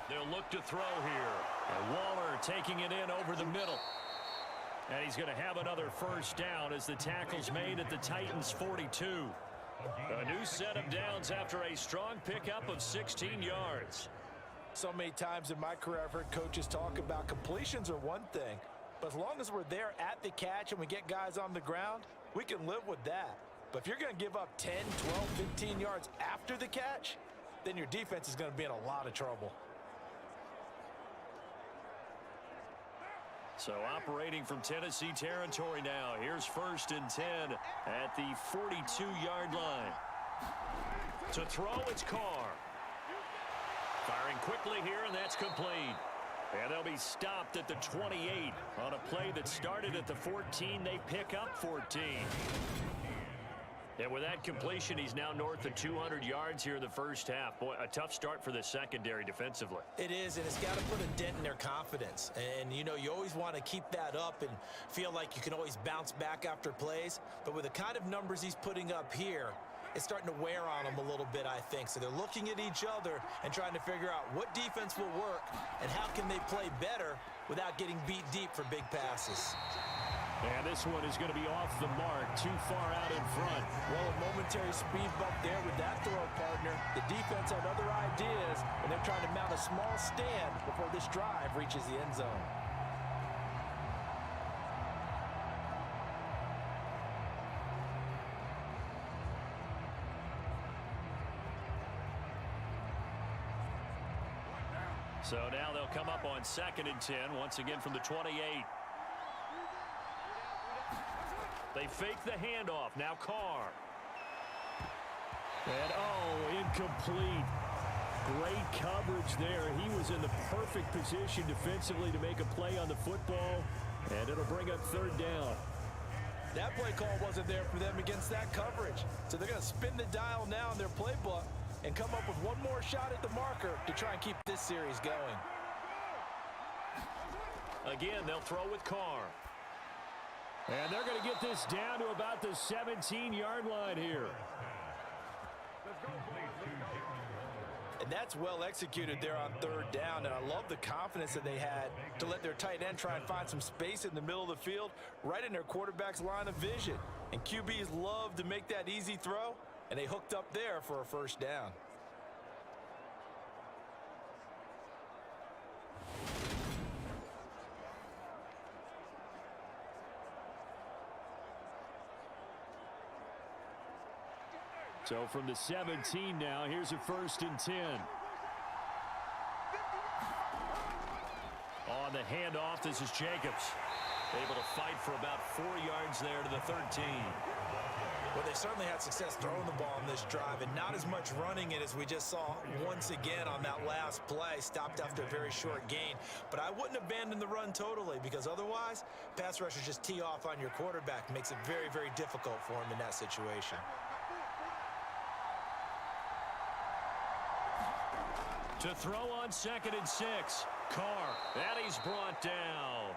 S2: They'll look to throw here. And Waller taking it in over the middle. And he's going to have another first down as the tackle's made at the Titans' 42. A new set of downs after a strong pickup of 16 yards.
S3: So many times in my career I've heard coaches talk about completions are one thing, but as long as we're there at the catch and we get guys on the ground, we can live with that. But if you're going to give up 10, 12, 15 yards after the catch, then your defense is going to be in a lot of trouble.
S2: So operating from Tennessee territory now. Here's 1st and 10 at the 42-yard line. To throw, it's Carr. Firing quickly here, and that's complete. And they'll be stopped at the 28 on a play that started at the 14. They pick up 14. And with that completion, he's now north of 200 yards here in the first half. Boy, a tough start for the secondary defensively.
S3: It is, and it's got to put a dent in their confidence. And, you know, you always want to keep that up and feel like you can always bounce back after plays. But with the kind of numbers he's putting up here, it's starting to wear on them a little bit, I think. So they're looking at each other and trying to figure out what defense will work and how can they play better without getting beat deep for big passes.
S5: And this one is going to be off the mark, too far out in front.
S3: Well, a momentary speed bump there with that throw, partner. The defense had other ideas, and they're trying to mount a small stand before this drive reaches the end zone.
S2: So now they'll come up on 2nd and 10, once again from the 28. They fake the handoff. Now Carr.
S5: And, oh, incomplete. Great coverage there. He was in the perfect position defensively to make a play on the football, and it'll bring up 3rd down.
S3: That play call wasn't there for them against that coverage. So they're going to spin the dial now in their playbook and come up with one more shot at the marker to try and keep this series going.
S2: Again, they'll throw with Carr.
S5: And they're going to get this down to about the 17-yard line here.
S3: And that's well executed there on 3rd down, and I love the confidence that they had to let their tight end try and find some space in the middle of the field, right in their quarterback's line of vision. And QBs love to make that easy throw, and they hooked up there for a first down.
S5: So from the 17 now, here's a 1st and 10.
S2: On the handoff, this is Jacobs. Able to fight for about 4 yards there to the 13.
S3: Well, they certainly had success throwing the ball on this drive and not as much running it as we just saw once again on that last play. Stopped after a very short gain. But I wouldn't abandon the run totally, because otherwise, pass rushers just tee off on your quarterback. Makes it very, very difficult for him in that situation.
S2: To throw on 2nd and 6. Carr. And he's brought down.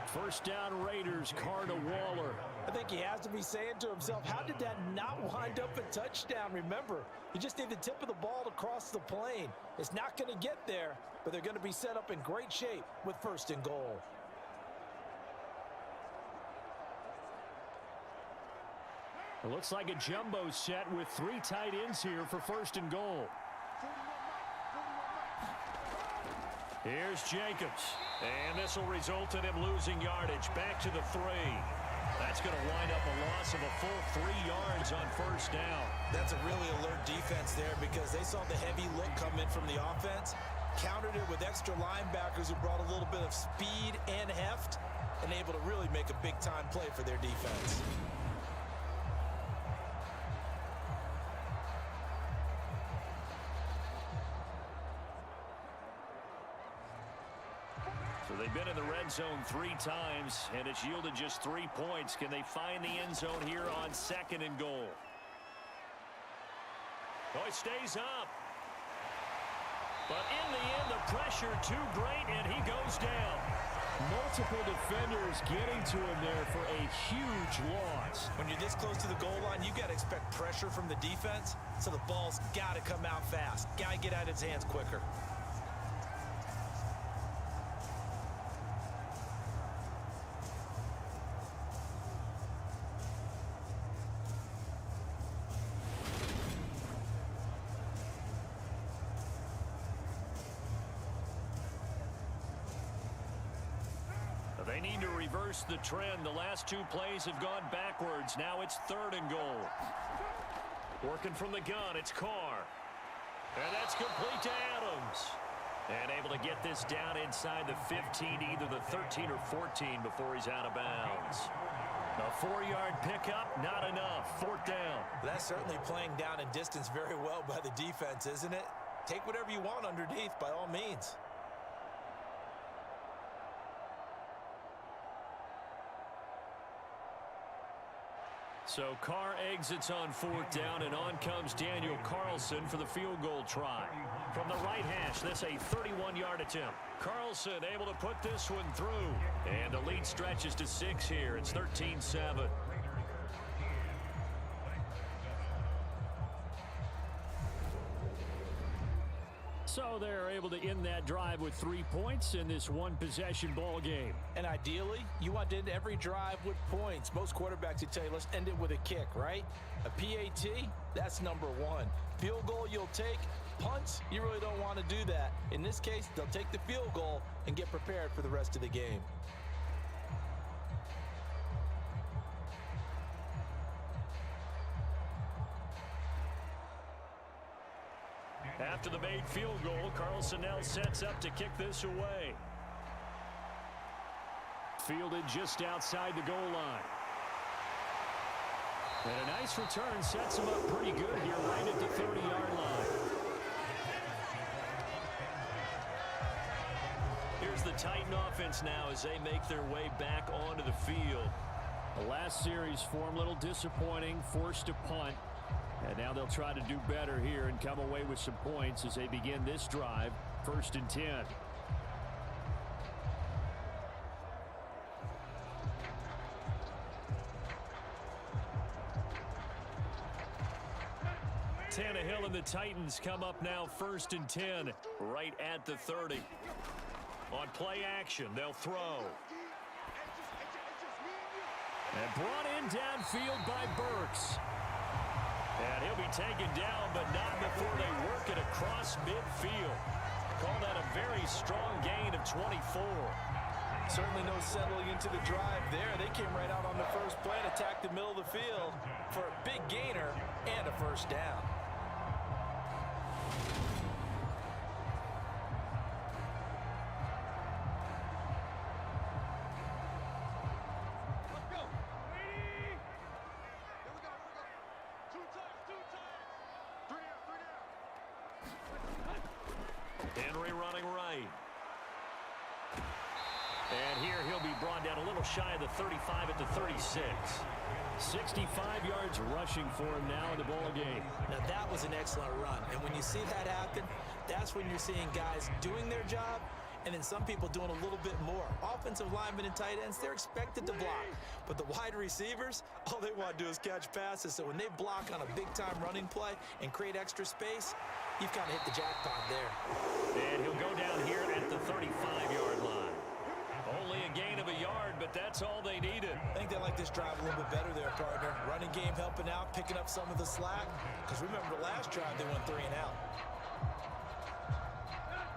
S5: First down Raiders, Carr to Waller.
S3: I think he has to be saying to himself, how did that not wind up a touchdown? Remember, you just need the tip of the ball to cross the plane. It's not going to get there, but they're going to be set up in great shape with 1st and goal.
S5: It looks like a jumbo set with 3 tight ends here for 1st and goal. Here's Jacobs. And this will result in him losing yardage. Back to the 3. That's going to wind up a loss of a full 3 yards on 1st down.
S3: That's a really alert defense there because they saw the heavy look come in from the offense, countered it with extra linebackers who brought a little bit of speed and heft, and able to really make a big-time play for their defense.
S2: So they've been in the red zone 3 times, and it's yielded just 3 points. Can they find the end zone here on 2nd and goal? Oh, it stays up. But in the end, the pressure too great, and he goes down.
S5: Multiple defenders getting to him there for a huge loss.
S3: When you're this close to the goal line, you got to expect pressure from the defense, so the ball's got to come out fast. Got to get out of its hands quicker.
S2: They need to reverse the trend. The last 2 plays have gone backwards. Now it's 3rd and goal. Working from the gun, it's Carr. And that's complete to Adams. And able to get this down inside the 15, either the 13 or 14 before he's out of bounds. A 4-yard pickup, not enough. 4th down.
S3: That's certainly playing down in distance very well by the defense, isn't it? Take whatever you want underneath, by all means.
S2: So Carr exits on 4th down, and on comes Daniel Carlson for the field goal try. From the right hash, that's a 31-yard attempt. Carlson able to put this one through. And the lead stretches to 6 here. It's 13-7.
S5: So they're able to end that drive with 3 points in this 1-possession ball game.
S3: And ideally, you want to end every drive with points. Most quarterbacks would tell you, let's end it with a kick, right? A PAT, that's number 1. Field goal you'll take. Punts, you really don't want to do that. In this case, they'll take the field goal and get prepared for the rest of the game.
S2: After the made field goal, Carlson now sets up to kick this away.
S5: Fielded just outside the goal line. And a nice return sets him up pretty good here right at the 30-yard line.
S2: Here's the Titan offense now as they make their way back onto the field.
S5: The last series for him, a little disappointing, forced to punt. And now they'll try to do better here and come away with some points as they begin this drive, 1st and 10.
S2: Tannehill and the Titans come up now 1st and 10, right at the 30. On play action, they'll throw.
S5: And brought in downfield by Burks.
S2: And he'll be taken down, but not before they work it across midfield. Call that a very strong gain of 24.
S3: Certainly no settling into the drive there. They came right out on the first play and attacked the middle of the field for a big gainer and a 1st down.
S2: Henry running right. And here he'll be brought down a little shy of the 35 at the 36.
S5: 65 yards rushing for him now in the ball game.
S3: Now that was an excellent run. And when you see that happen, that's when you're seeing guys doing their job and then some people doing a little bit more. Offensive linemen and tight ends, they're expected to block. But the wide receivers, all they want to do is catch passes. So when they block on a big-time running play and create extra space, you've kind of hit the jackpot there.
S2: And he'll go down here at the 35-yard line. Only a gain of a yard, but but that's all they needed.
S3: I think they like this drive a little bit better there, partner. Running game helping out, picking up some of the slack. Because remember, the last drive they went 3 and out.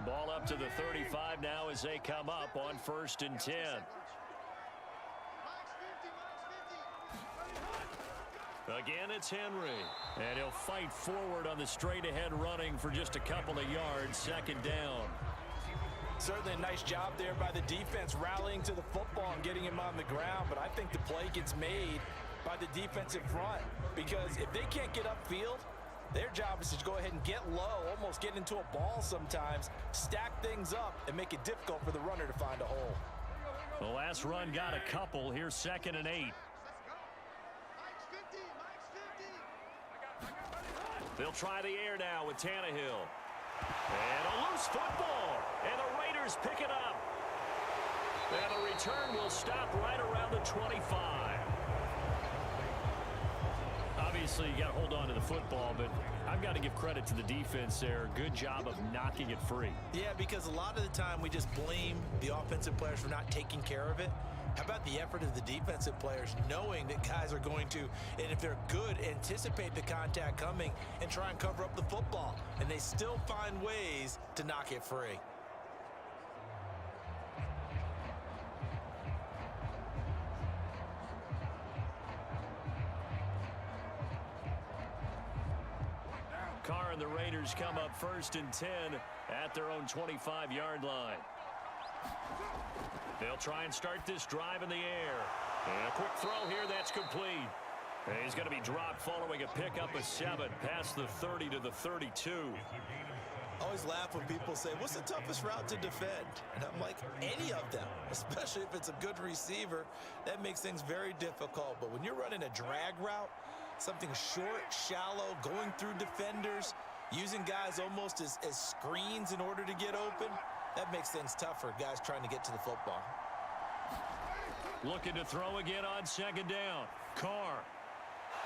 S2: Ball up to the 35 now as they come up on 1st and 10. Again, it's Henry. And he'll fight forward on the straight-ahead running for just a couple of yards. 2nd down.
S3: Certainly a nice job there by the defense rallying to the football and getting him on the ground. But I think the play gets made by the defensive front. Because if they can't get upfield, their job is to go ahead and get low, almost get into a ball sometimes, stack things up, and make it difficult for the runner to find a hole.
S2: The last run got a couple. Here's 2nd and 8. They'll try the air now with Tannehill. And a loose football. And the Raiders pick it up. And the return will stop right around the 25. Obviously, you got to hold on to the football, but I've got to give credit to the defense there. Good job of knocking it free.
S3: Yeah, because a lot of the time we just blame the offensive players for not taking care of it. How about the effort of the defensive players knowing that guys are going to, and if they're good, anticipate the contact coming and try and cover up the football. And they still find ways to knock it free.
S2: Carr and the Raiders come up 1st and 10 at their own 25-yard line. They'll try and start this drive in the air. And a quick throw here that's complete. And he's going to be dropped following a pickup of 7 past the 30 to the 32.
S3: I always laugh when people say, what's the toughest route to defend? And I'm like, any of them, especially if it's a good receiver. That makes things very difficult. But when you're running a drag route, something short, shallow, going through defenders, using guys almost as screens in order to get open, that makes things tough for guys trying to get to the football.
S2: Looking to throw again on 2nd down. Carr.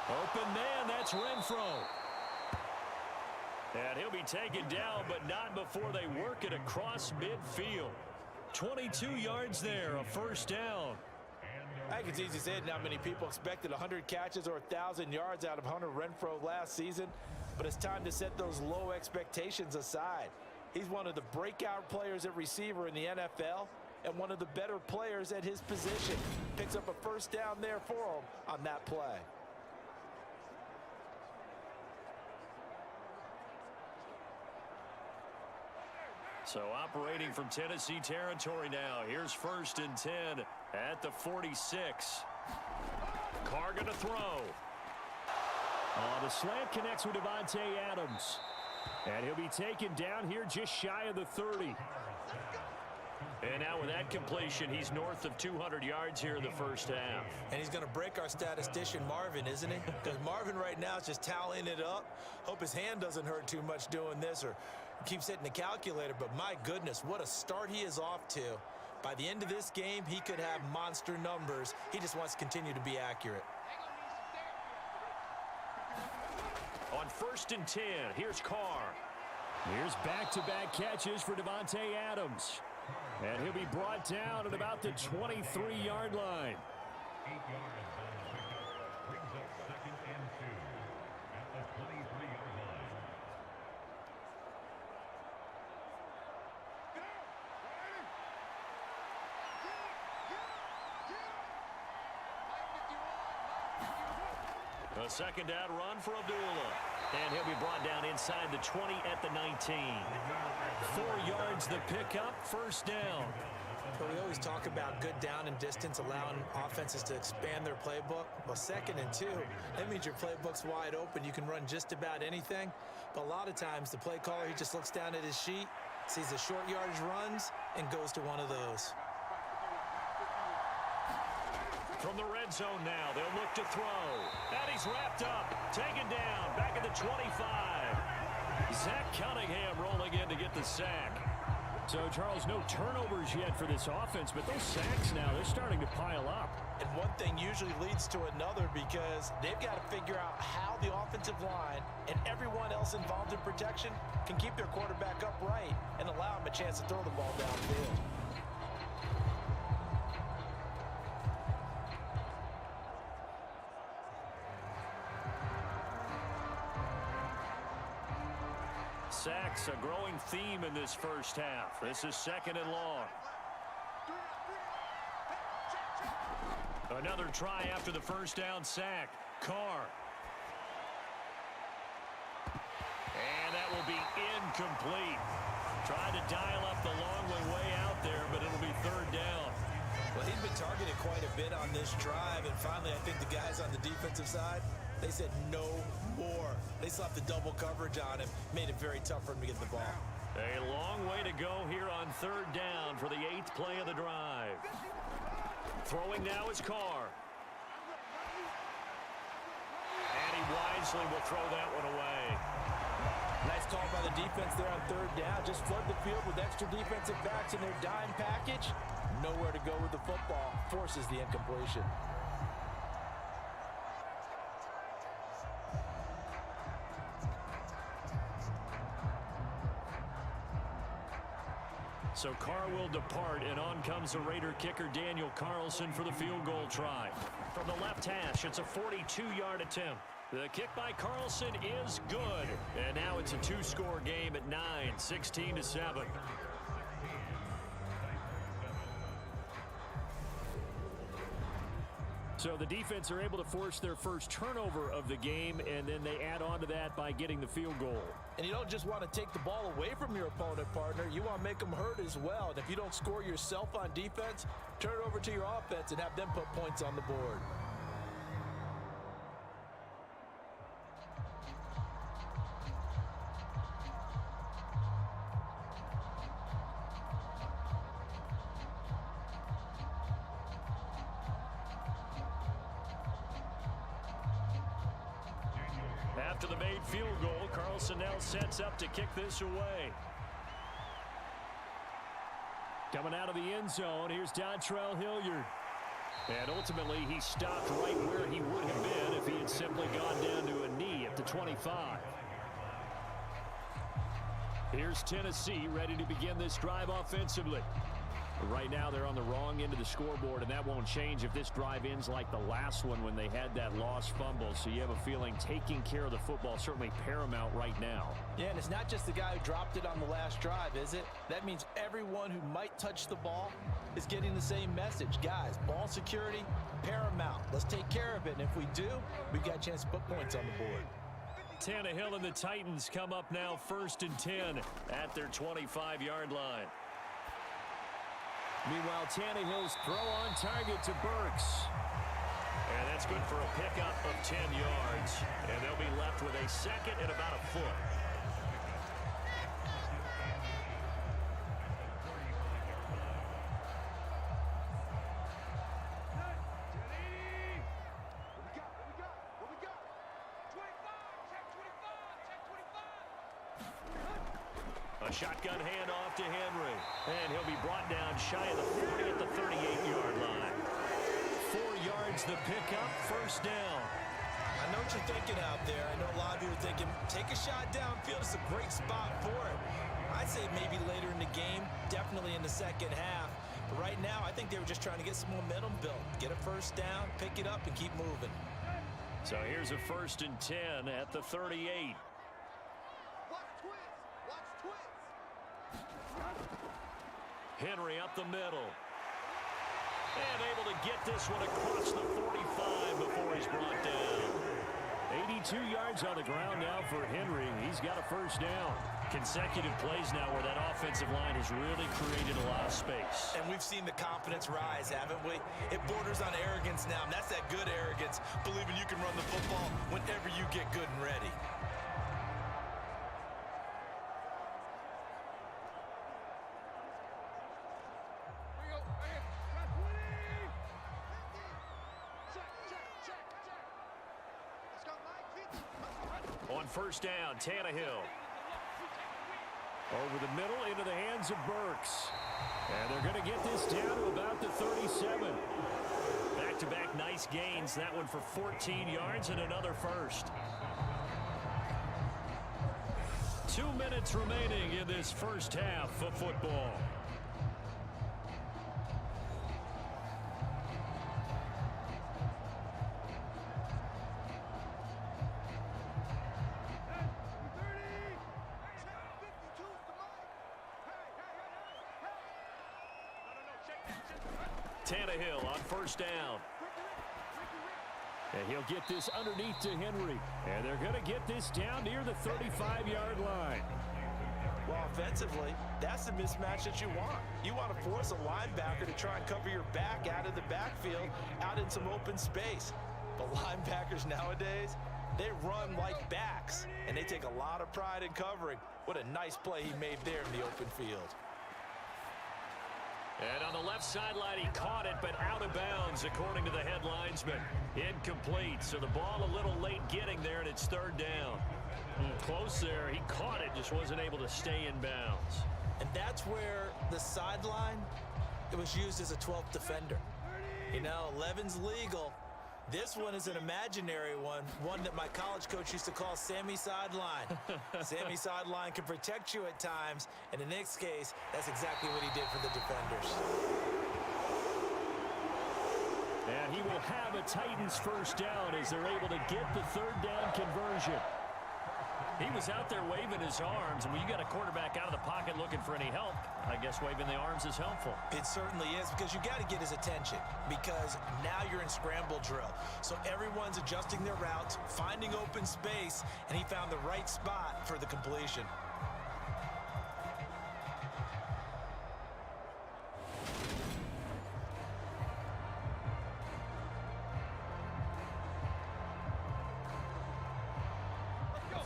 S2: Open man, that's Renfro. And he'll be taken down, but not before they work it across midfield. 22 yards there, a 1st down.
S3: I think it's easy to say it. Not many people expected 100 catches or 1,000 yards out of Hunter Renfro last season, but it's time to set those low expectations aside. He's one of the breakout players at receiver in the NFL and one of the better players at his position. Picks up a 1st down there for him on that play.
S2: So operating from Tennessee territory now. Here's 1st and 10 at the 46. Carr going to throw.
S5: The slant connects with Devonta Adams. And he'll be taken down here just shy of the 30.
S2: And now with that completion, he's north of 200 yards here in the 1st half.
S3: And he's going to break our statistician Marvin, isn't he? Because Marvin right now is just tallying it up. Hope his hand doesn't hurt too much doing this or keeps hitting the calculator. But my goodness, what a start he is off to. By the end of this game, he could have monster numbers. He just wants to continue to be accurate.
S2: On 1st and 10, here's Carr.
S5: Here's back-to-back catches for Devonta Adams. And he'll be brought down at about the 23-yard line.
S6: 8 yards. Brings up 2nd and 2 at the 23-yard line.
S2: A 2nd down run for Abdullah. And he'll be brought down inside the 20 at the 19. 4 yards the pickup, 1st down.
S3: But we always talk about good down and distance, allowing offenses to expand their playbook. Well, 2nd and 2, that means your playbook's wide open. You can run just about anything. But a lot of times, the play caller, he just looks down at his sheet, sees the short yardage runs, and goes to one of those.
S2: From the red zone now, they'll look to throw. And he's wrapped up, taken down, back at the 25. Zach Cunningham rolling in to get the sack.
S5: So, Charles, no turnovers yet for this offense, but those sacks now, they're starting to pile up.
S3: And one thing usually leads to another because they've got to figure out how the offensive line and everyone else involved in protection can keep their quarterback upright and allow him a chance to throw the ball downfield.
S2: Sacks, a growing theme in this first half. This is 2nd and long. Another try after the first down sack. Carr. And that will be incomplete. Trying to dial up the long way out there, but it'll be 3rd down.
S3: Well, he's been targeted quite a bit on this drive, and finally I think the guys on the defensive side, they said no more. They slapped the double coverage on him, made it very tough for him to get the ball.
S2: A long way to go here on 3rd down for the 8th play of the drive. Throwing now is Carr. And he wisely will throw that one away.
S3: Nice call by the defense there on 3rd down. Just flood the field with extra defensive backs in their dime package. Nowhere to go with the football. Forces the incompletion.
S2: So Carr will depart, and on comes the Raider kicker Daniel Carlson for the field goal try. From the left hash, it's a 42-yard attempt. The kick by Carlson is good. And now it's a 2-score game at 9, 16-7. So the defense are able to force their first turnover of the game, and then they add on to that by getting the field goal.
S3: And you don't just want to take the ball away from your opponent, partner. You want to make them hurt as well. And if you don't score yourself on defense, turn it over to your offense and have them put points on the board.
S2: After the made field goal, Carlson now sets up to kick this away. Coming out of the end zone, here's Dontrell Hilliard. And ultimately, he stopped right where he would have been if he had simply gone down to a knee at the 25. Here's Tennessee ready to begin this drive offensively. Right now, they're on the wrong end of the scoreboard, and that won't change if this drive ends like the last one when they had that lost fumble. So you have a feeling taking care of the football certainly paramount right now.
S3: Yeah, and it's not just the guy who dropped it on the last drive, is it? That means everyone who might touch the ball is getting the same message. Guys, ball security, paramount. Let's take care of it, and if we do, we've got a chance to put points on the board.
S2: Tannehill and the Titans come up now 1st and 10 at their 25-yard line.
S5: Meanwhile, Tannehill's throw on target to Burks.
S2: And that's good for a pickup of 10 yards. And they'll be left with a 2nd and about a foot. A shotgun handoff to Henry. And he'll be brought down shy of the 40 at the 38-yard line. 4 yards the pickup, 1st down.
S3: I know what you're thinking out there. I know a lot of you are thinking, take a shot downfield. It's a great spot for it. I'd say maybe later in the game, definitely in the 2nd half. But right now, I think they were just trying to get some momentum built. Get a 1st down, pick it up, and keep moving.
S2: So here's a 1st and 10 at the 38. Henry up the middle. And able to get this one across the 45 before he's brought down.
S5: 82 yards on the ground now for Henry. He's got a 1st down.
S2: Consecutive plays now where that offensive line has really created a lot of space.
S3: And we've seen the confidence rise, haven't we? It borders on arrogance now, and that's that good arrogance, believing you can run the football whenever you get good and ready.
S2: On 1st down, Tannehill.
S5: Over the middle into the hands of Burks. And they're going to get this down to about the 37.
S2: Back-to-back nice gains. That one for 14 yards and another 1st. 2 minutes remaining in this 1st half of football. Tannehill on first down.
S5: And he'll get this underneath to Henry. And they're going to get this down near the 35-yard line.
S3: Well, offensively, that's the mismatch that you want. You want to force a linebacker to try and cover your back out of the backfield, out in some open space. But linebackers nowadays, they run like backs, and they take a lot of pride in covering. What a nice play he made there in the open field.
S2: And on the left sideline, he caught it, but out of bounds, according to the head linesman. Incomplete, so the ball a little late getting there, and it's third down. Close there. He caught it, just wasn't able to stay in bounds.
S3: And that's where the sideline, it was used as a 12th defender. You know, 11's legal. This one is an imaginary one that my college coach used to call Sammy Sideline. Sammy Sideline can protect you at times, and in this case, that's exactly what he did for the defenders.
S5: And he will have a Titans first down as they're able to get the third down conversion.
S2: He was out there waving his arms, and when you got a quarterback out of the pocket looking for any help, I guess waving the arms is helpful.
S3: It certainly is, because you got to get his attention, because now you're in scramble drill. So everyone's adjusting their routes, finding open space, and he found the right spot for the completion.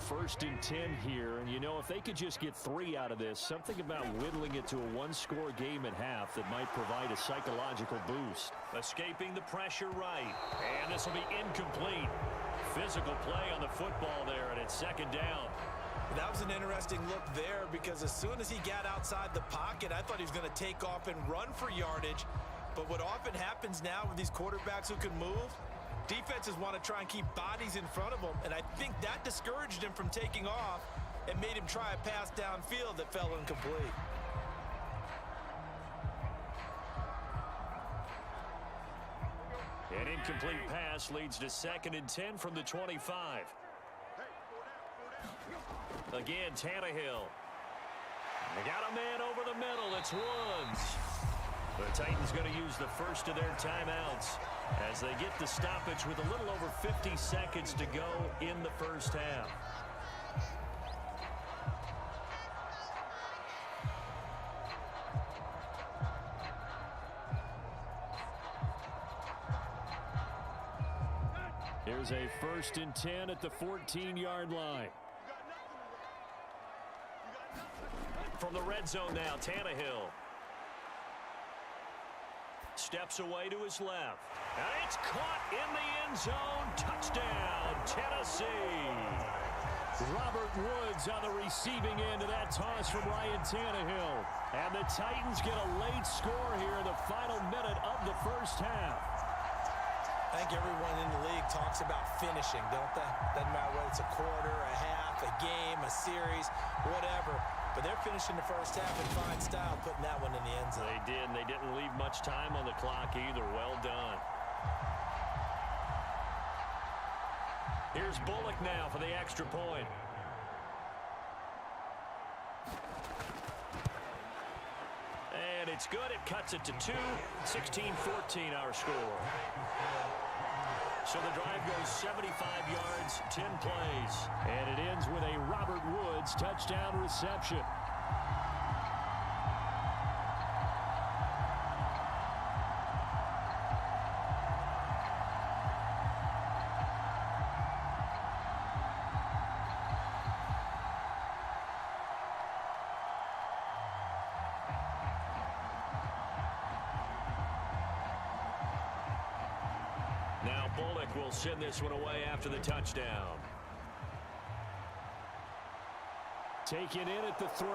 S5: First and 10 here, and you know, if they could just get 3 out of this, something about whittling it to a one-score game at half that might provide a psychological boost.
S2: Escaping the pressure right, and this will be incomplete. Physical play on the football there, and it's second down.
S3: That was an interesting look there, because as soon as he got outside the pocket, I thought he was going to take off and run for yardage. But what often happens now with these quarterbacks who can move, defenses want to try and keep bodies in front of him, and I think that discouraged him from taking off and made him try a pass downfield that fell incomplete.
S2: An incomplete pass leads to second and 10 from the 25. Again, Tannehill. They got a man over the middle. It's Woods. The Titans going to use the first of their timeouts as they get the stoppage with a little over 50 seconds to go in the first half.
S5: Here's a first and 10 at the 14-yard line.
S2: From the red zone now, Tannehill. Steps away to his left. And it's caught in the end zone. Touchdown, Tennessee.
S5: Robert Woods on the receiving end of that toss from Ryan Tannehill. And the Titans get a late score here in the final minute of the first half.
S3: I think everyone in the league talks about finishing, don't they? Doesn't matter whether it's a quarter, a half, a game, a series, whatever. But they're finishing the first half in fine style, putting that one in the end zone.
S2: They did, and they didn't leave much time on the clock either. Well done. Here's Bullock now for the extra point. And it's good. It cuts it to 2. 16-14 our score. So the drive goes 75 yards, 10 plays.
S5: And it ends with a Robert Woods touchdown reception.
S2: Now Bullock will send this one away after the touchdown.
S5: Taken in at the 3.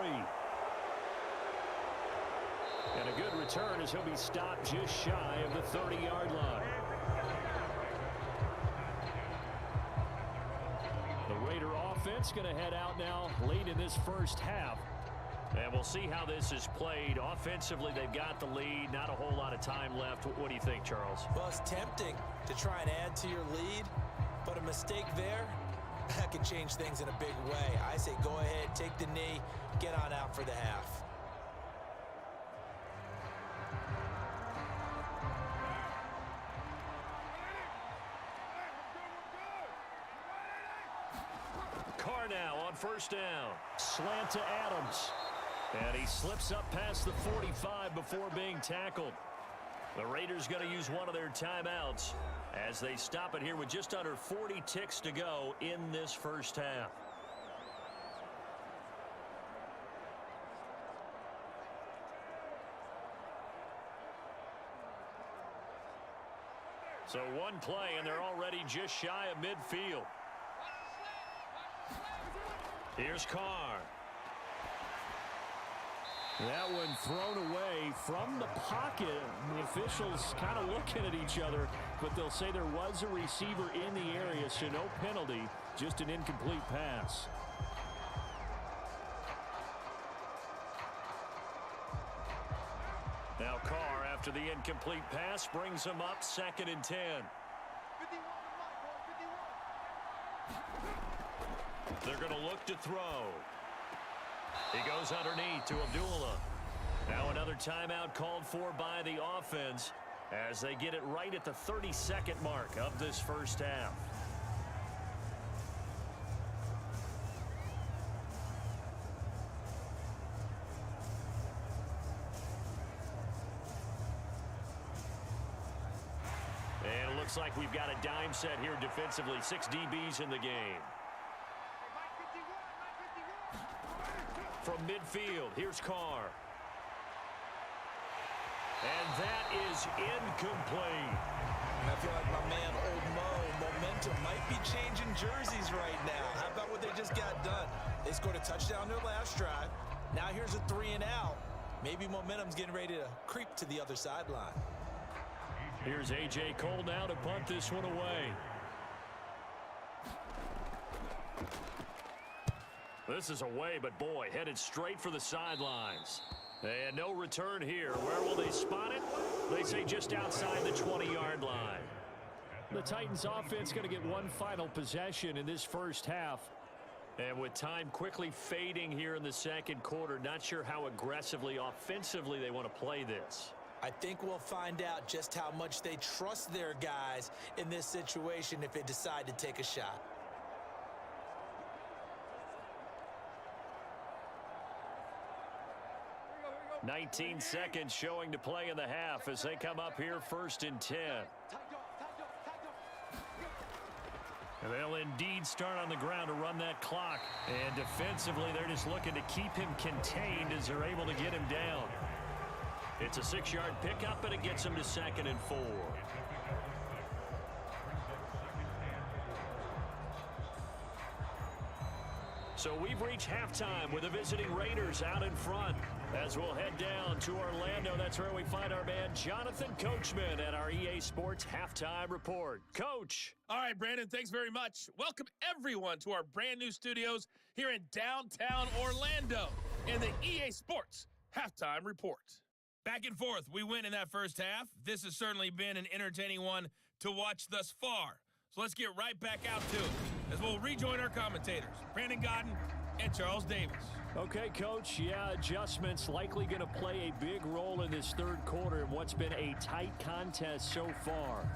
S5: And a good return as he'll be stopped just shy of the 30-yard line. The Raider offense going to head out now late in this first half.
S2: And we'll see how this is played. Offensively, they've got the lead. Not a whole lot of time left. What do you think, Charles?
S3: Well, it's tempting to try and add to your lead, but a mistake there, that could change things in a big way. I say go ahead, take the knee, get on out for the half.
S2: now on first down.
S5: Slant to Adams.
S2: And he slips up past the 45 before being tackled. The Raiders going to use one of their timeouts as they stop it here with just under 40 ticks to go in this first half. So one play, and they're already just shy of midfield. Here's Carr.
S5: That one thrown away from the pocket. The officials kind of looking at each other, but they'll say there was a receiver in the area, so no penalty, just an incomplete pass.
S2: Now Carr, after the incomplete pass, brings him up 2nd and 10. They're going to look to throw. He goes underneath to Abdullah. Now another timeout called for by the offense as they get it right at the 32nd mark of this first half. And it looks like we've got a dime set here defensively. 6 DBs in the game. From midfield, here's Carr. And that is incomplete.
S3: I feel like my man, Old Mo, momentum might be changing jerseys right now. How about what they just got done? They scored a touchdown their last drive. Now here's a 3 and out. Maybe momentum's getting ready to creep to the other sideline.
S2: Here's A.J. Cole now to punt this one away. This is away, but boy, headed straight for the sidelines. And no return here. Where will they spot it? They say just outside the 20-yard line.
S5: The Titans offense going to get one final possession in this first half.
S2: And with time quickly fading here in the second quarter, not sure how aggressively, offensively they want to play this.
S3: I think we'll find out just how much they trust their guys in this situation if they decide to take a shot.
S2: 19 seconds showing to play in the half as they come up here 1st and 10. And they'll indeed start on the ground to run that clock. And defensively, they're just looking to keep him contained as they're able to get him down. It's a 6-yard pickup, and it gets him to 2nd and 4. So we've reached halftime with the visiting Raiders out in front. As we'll head down to Orlando, that's where we find our man Jonathan Coachman at our EA Sports Halftime Report. Coach.
S7: All right, Brandon, thanks very much. Welcome, everyone, to our brand new studios here in downtown Orlando in the EA Sports Halftime Report. Back and forth, we win in that first half. This has certainly been an entertaining one to watch thus far. So let's get right back out to it as we'll rejoin our commentators, Brandon Godden and Charles Davis.
S5: Okay, Coach, yeah, adjustments likely going to play a big role in this third quarter in what's been a tight contest so far.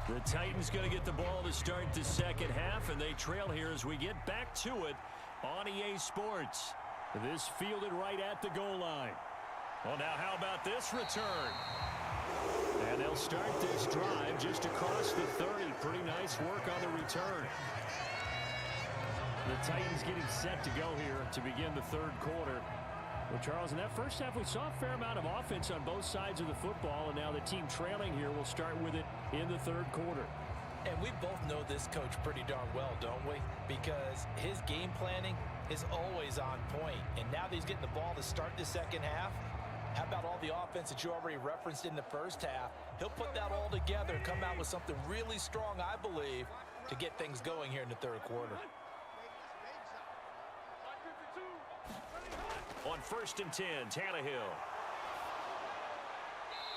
S2: The Titans going to get the ball to start the second half, and they trail here as we get back to it on EA Sports.
S5: This fielded right at the goal line.
S2: Well, now how about this return?
S5: And they'll start this drive just across the 30. Pretty nice work on the return. The Titans getting set to go here to begin the third quarter. Well, Charles, in that first half, we saw a fair amount of offense on both sides of the football, and now the team trailing here will start with it in the third quarter.
S3: And we both know this coach pretty darn well, don't we? Because his game planning is always on point. And now that he's getting the ball to start the second half, how about all the offense that you already referenced in the first half? He'll put that all together and come out with something really strong, I believe, to get things going here in the third quarter.
S2: on 1st and 10, Tannehill.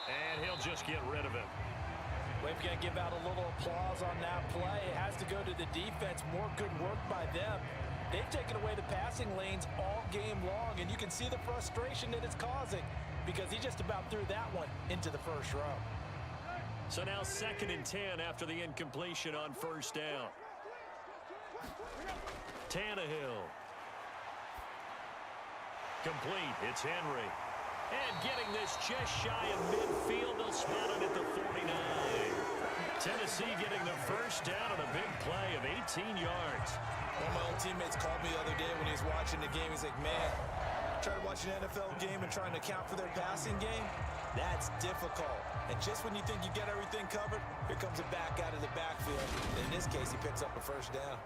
S2: And he'll just get rid of it.
S3: We've got to give out a little applause on that play. It has to go to the defense. More good work by them. They've taken away the passing lanes all game long, and you can see the frustration that it's causing because he just about threw that one into the first row.
S2: So now 2nd and 10 after the incompletion on 1st down. Tannehill. Complete. It's Henry. And getting this just shy of midfield. They'll spot it at the 49. Tennessee getting the first down on a big play of 18 yards.
S3: One of my old teammates called me the other day when he was watching the game. He's like, man, trying to watch an NFL game and trying to account for their passing game, that's difficult. And just when you think you get everything covered, here comes a back out of the backfield. And in this case, he picks up a first down.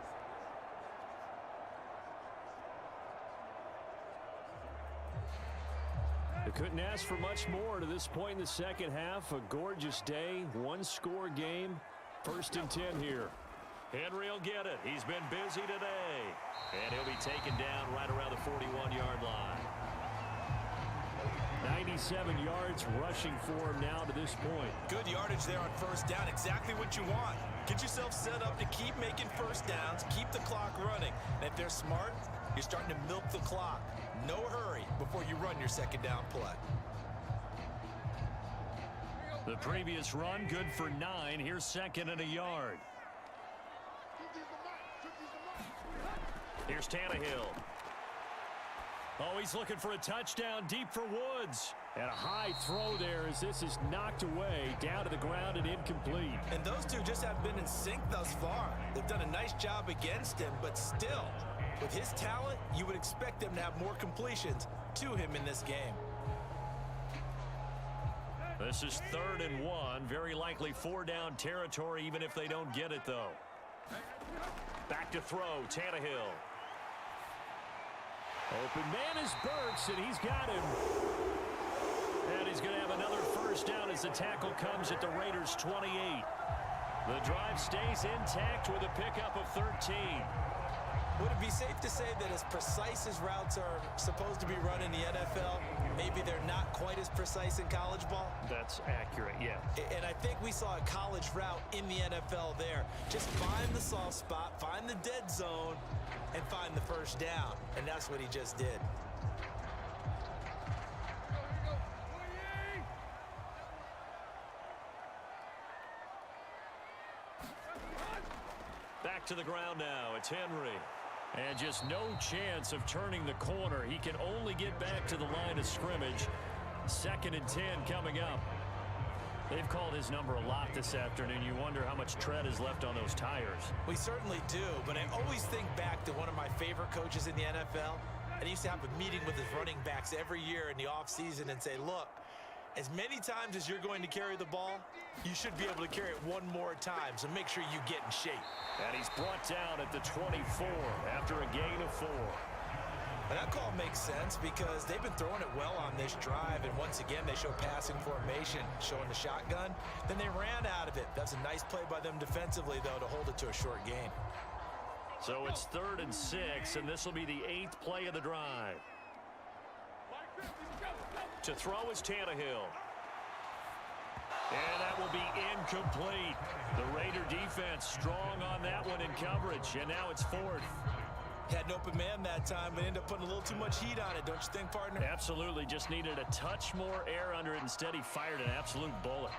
S5: They couldn't ask for much more to this point in the second half. A gorgeous day, one-score game. 1st and 10 here.
S2: Henry will get it. He's been busy today. And he'll be taken down right around the 41-yard line.
S5: 97 yards rushing for him now to this point.
S3: Good yardage there on 1st down. Exactly what you want. Get yourself set up to keep making first downs, keep the clock running. And if they're smart, you're starting to milk the clock. No hurry before you run your 2nd down play.
S2: The previous run, good for 9. Here's 2nd and a yard. Here's Tannehill. Oh, he's looking for a touchdown deep for Woods.
S5: And a high throw there as this is knocked away, down to the ground and incomplete.
S3: And those two just haven't been in sync thus far. They've done a nice job against him, but still, with his talent, you would expect them to have more completions to him in this game.
S2: This is 3rd and 1. Very likely 4-down territory, even if they don't get it, though. Back to throw, Tannehill.
S5: Open man is Burks, and he's got him.
S2: And he's going to have another first down as the tackle comes at the Raiders' 28. The drive stays intact with a pickup of 13.
S3: Would it be safe to say that as precise as routes are supposed to be run in the NFL, maybe they're not quite as precise in college ball?
S2: That's accurate, yeah.
S3: And I think we saw a college route in the NFL there. Just find the soft spot, find the dead zone, and find the first down. And that's what he just did.
S2: Back to the ground now. It's Henry. And just no chance of turning the corner. He can only get back to the line of scrimmage. 2nd and 10 coming up. They've called his number a lot this afternoon. You wonder how much tread is left on those tires.
S3: We certainly do, but I always think back to one of my favorite coaches in the NFL. And he used to have a meeting with his running backs every year in the offseason and say, look, as many times as you're going to carry the ball, you should be able to carry it one more time, so make sure you get in shape.
S2: And he's brought down at the 24 after a gain of 4.
S3: And that call makes sense because they've been throwing it well on this drive, and once again, they show passing formation, showing the shotgun. Then they ran out of it. That's a nice play by them defensively, though, to hold it to a short gain.
S2: So it's 3rd and 6, and this will be the 8th play of the drive. To throw is Tannehill. And that will be incomplete. The Raider defense strong on that one in coverage, and now it's 4th.
S3: Had an open man that time, but ended up putting a little too much heat on it, don't you think, partner?
S2: Absolutely. Just needed a touch more air under it. Instead, he fired an absolute bullet.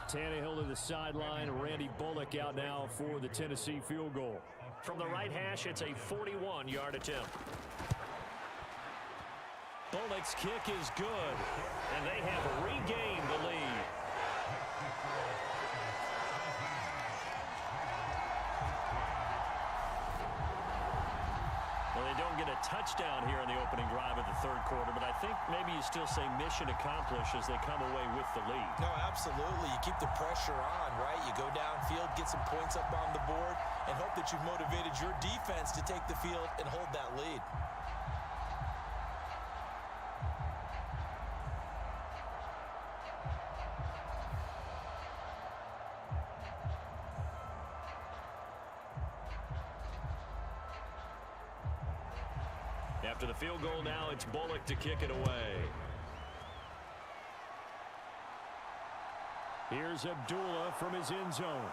S5: Tannehill to the sideline. Randy Bullock out now for the Tennessee field goal.
S2: From the right hash, it's a 41-yard attempt. Bullock's kick is good, and they have regained the lead. Well, they don't get a touchdown here in the opening drive of the 3rd quarter, but I think maybe you still say mission accomplished as they come away with the lead.
S3: No, absolutely. You keep the pressure on, right? You go downfield, get some points up on the board, and hope that you've motivated your defense to take the field and hold that lead.
S2: After the field goal now, it's Bullock to kick it away.
S5: Here's Abdullah from his end zone.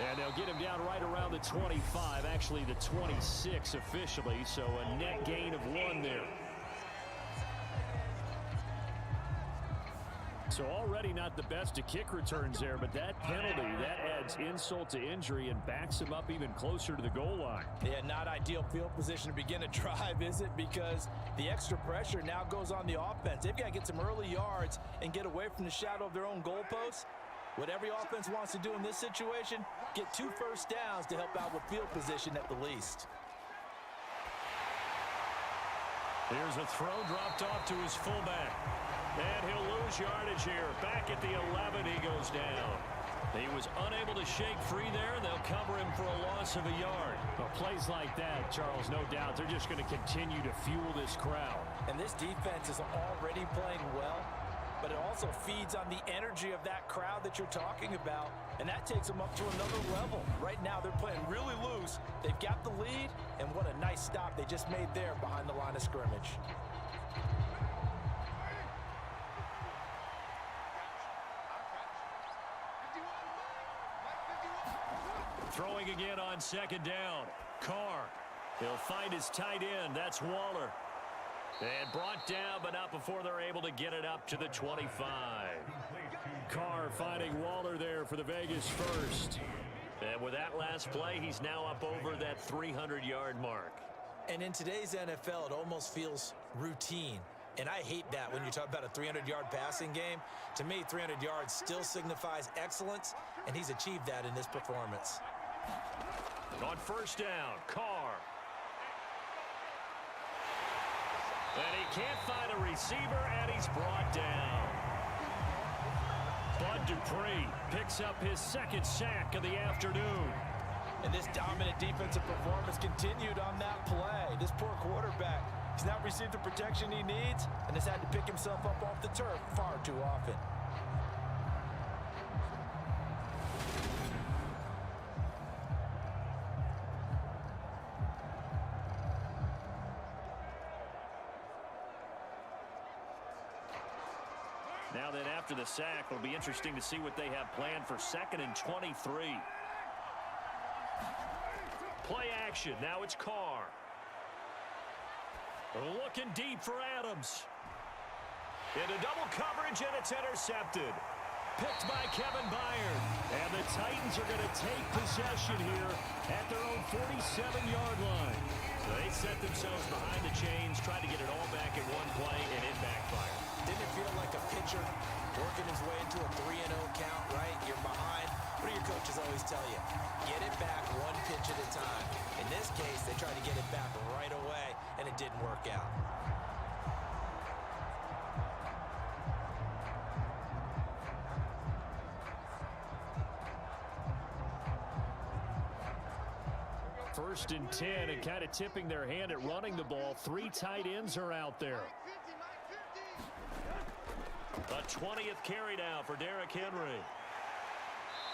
S5: And they'll get him down right around the 25, actually the 26 officially, so a net gain of 1 there. So already not the best to kick returns there, but that penalty, that adds insult to injury and backs him up even closer to the goal line.
S3: Yeah, not ideal field position to begin a drive, is it? Because the extra pressure now goes on the offense. They've got to get some early yards and get away from the shadow of their own goalposts. What every offense wants to do in this situation, get 2 first downs to help out with field position at the least.
S2: Here's a throw dropped off to his fullback. And he'll lose yardage here. Back at the 11, he goes down. He was unable to shake free there. They'll cover him for a loss of a yard.
S5: Well, plays like that, Charles, no doubt, they're just going to continue to fuel this crowd.
S3: And this defense is already playing well, but it also feeds on the energy of that crowd that you're talking about, and that takes them up to another level. Right now, they're playing really loose. They've got the lead, and what a nice stop they just made there behind the line of scrimmage.
S2: Throwing again on second down. Carr. He'll find his tight end. That's Waller. And brought down, but not before they're able to get it up to the 25.
S5: Carr finding Waller there for the Vegas first.
S2: And with that last play, he's now up over that 300-yard mark.
S3: And in today's NFL, it almost feels routine. And I hate that when you talk about a 300-yard passing game. To me, 300 yards still signifies excellence, and he's achieved that in this performance.
S2: On first down, Carr. And he can't find a receiver, and he's brought down.
S5: Bud Dupree picks up his second sack of the afternoon.
S3: And this dominant defensive performance continued on that play. This poor quarterback, he's not received the protection he needs and has had to pick himself up off the turf far too often.
S2: Now then, after the sack, it'll be interesting to see what they have planned for 2nd and 23. Play action. Now it's Carr. Looking deep for Adams. Into double coverage, and it's intercepted. Picked by Kevin Byard.
S5: And the Titans are going to take possession here at their own 47-yard line.
S2: So they set themselves behind the chains, tried to get it all back in one play, and it backfired.
S3: Didn't it feel like a pitcher working his way into a 3-0 count, right? You're behind. What do your coaches always tell you? Get it back one pitch at a time. In this case, they tried to get it back right away, and it didn't work out.
S5: First and 10, and kind of tipping their hand at running the ball. 3 tight ends are out there.
S2: A 20th carry now for Derrick Henry.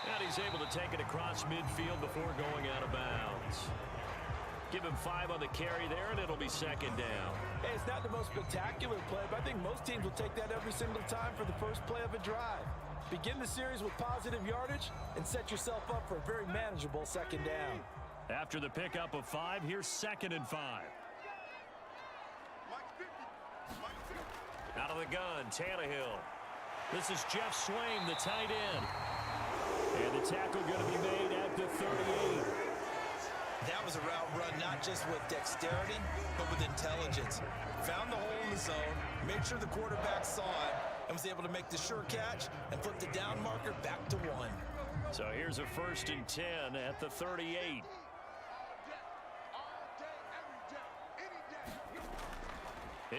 S2: And he's able to take it across midfield before going out of bounds. Give him 5 on the carry there, and it'll be 2nd down.
S3: Hey, it's not the most spectacular play, but I think most teams will take that every single time for the first play of a drive. Begin the series with positive yardage and set yourself up for a very manageable 2nd down.
S5: After the pickup of 5, here's 2nd and 5.
S2: Out of the gun, Tannehill. This is Jeff Swaim, the tight end.
S5: And the tackle going to be made at the 38.
S3: That was a route run not just with dexterity, but with intelligence. Found the hole in the zone, made sure the quarterback saw it, and was able to make the sure catch and flip the down marker back to 1.
S2: So here's a 1st and 10 at the 38.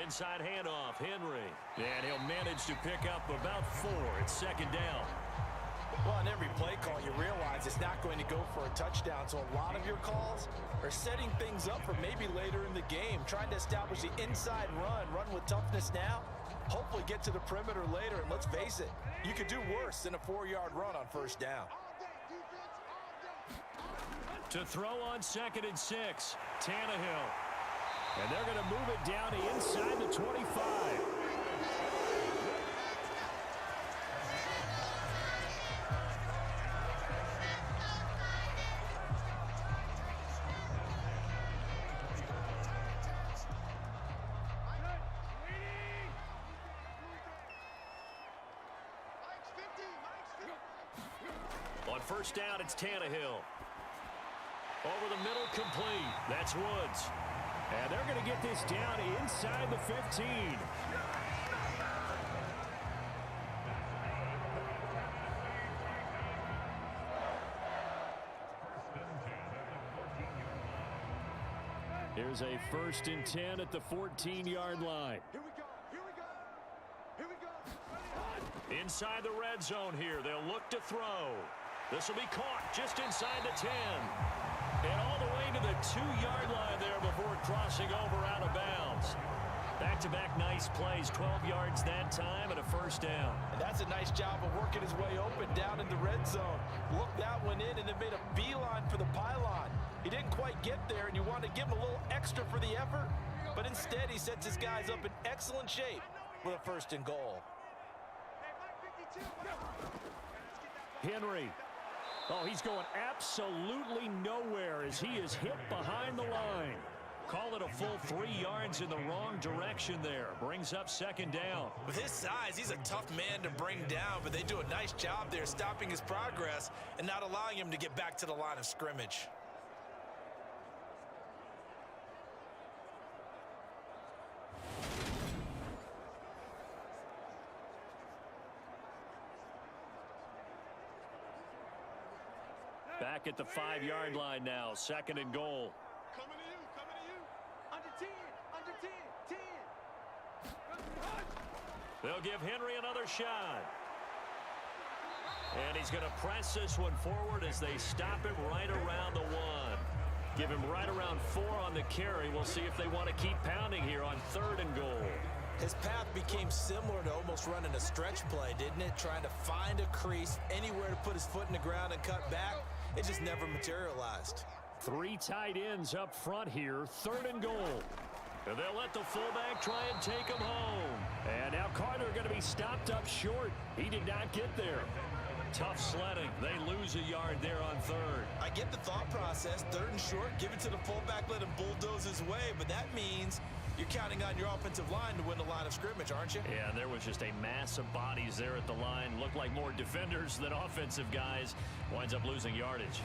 S2: Inside handoff, Henry.
S5: And he'll manage to pick up about 4. It's 2nd down.
S3: Well, on every play call, you realize it's not going to go for a touchdown, so a lot of your calls are setting things up for maybe later in the game, trying to establish the inside run with toughness now, hopefully get to the perimeter later, and let's face it, you could do worse than a 4-yard run on 1st down.
S5: To throw on 2nd and 6, Tannehill. And they're going to move it down to inside the 25.
S2: On first down, it's Tannehill. Over the middle, complete. That's Woods. And they're going to get this down inside the 15. Here's a 1st and 10 at the 14-yard line.
S8: Here we go. Here we go. Here we go.
S2: Inside the red zone here. They'll look to throw. This will be caught just inside the 10. And all the way to the 2-yard line there before crossing over out of bounds. Back-to-back nice plays, 12 yards that time and a 1st down.
S3: And that's a nice job of working his way open down in the red zone. Looked that one in and then made a beeline for the pylon. He didn't quite get there, and you want to give him a little extra for the effort, but instead he sets his guys up in excellent shape with a 1st and goal.
S5: Henry. Oh, he's going absolutely nowhere as he is hit behind the line. Call it a full 3 yards in the wrong direction there. Brings up 2nd down.
S3: With his size, he's a tough man to bring down, but they do a nice job there stopping his progress and not allowing him to get back to the line of scrimmage.
S2: Back at the 5-yard line now, 2nd and goal.
S8: Coming to you. Coming to you. Under 10. Under 10. 10.
S2: They'll give Henry another shot. And he's going to press this one forward as they stop him right around the 1. Give him right around 4 on the carry. We'll see if they want to keep pounding here on 3rd and goal.
S3: His path became similar to almost running a stretch play, didn't it? Trying to find a crease, anywhere to put his foot in the ground and cut back. It just never materialized.
S5: 3 tight ends up front here, 3rd and goal.
S2: And they'll let the fullback try and take him home.
S5: And now Carter going to be stopped up short. He did not get there.
S2: Tough sledding. They lose a yard there on 3rd.
S3: I get the thought process. 3rd and short, give it to the fullback, let him bulldoze his way. But that means you're counting on your offensive line to win the line of scrimmage, aren't you?
S2: Yeah, there was just a mass of bodies there at the line. Looked like more defenders than offensive guys. Winds up losing yardage.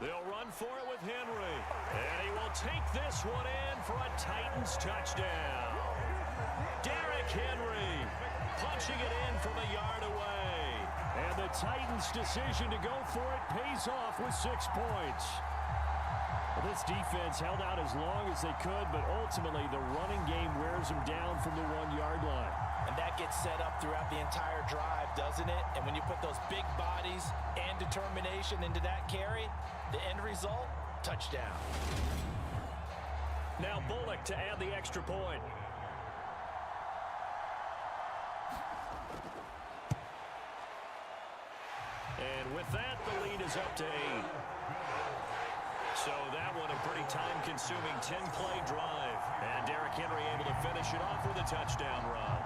S2: They'll run for it with Henry. And he will take this one in for a Titans touchdown. Derrick Henry punching it in from a yard away.
S5: And the Titans' decision to go for it pays off with 6 points. Well, this defense held out as long as they could, but ultimately the running game wears them down from the 1-yard line.
S3: And that gets set up throughout the entire drive, doesn't it? And when you put those big bodies and determination into that carry, the end result, touchdown.
S2: Now Bullock to add the extra point. And with that, the lead is up to 8. So that one a pretty time-consuming 10-play drive. And Derrick Henry able to finish it off with a touchdown run.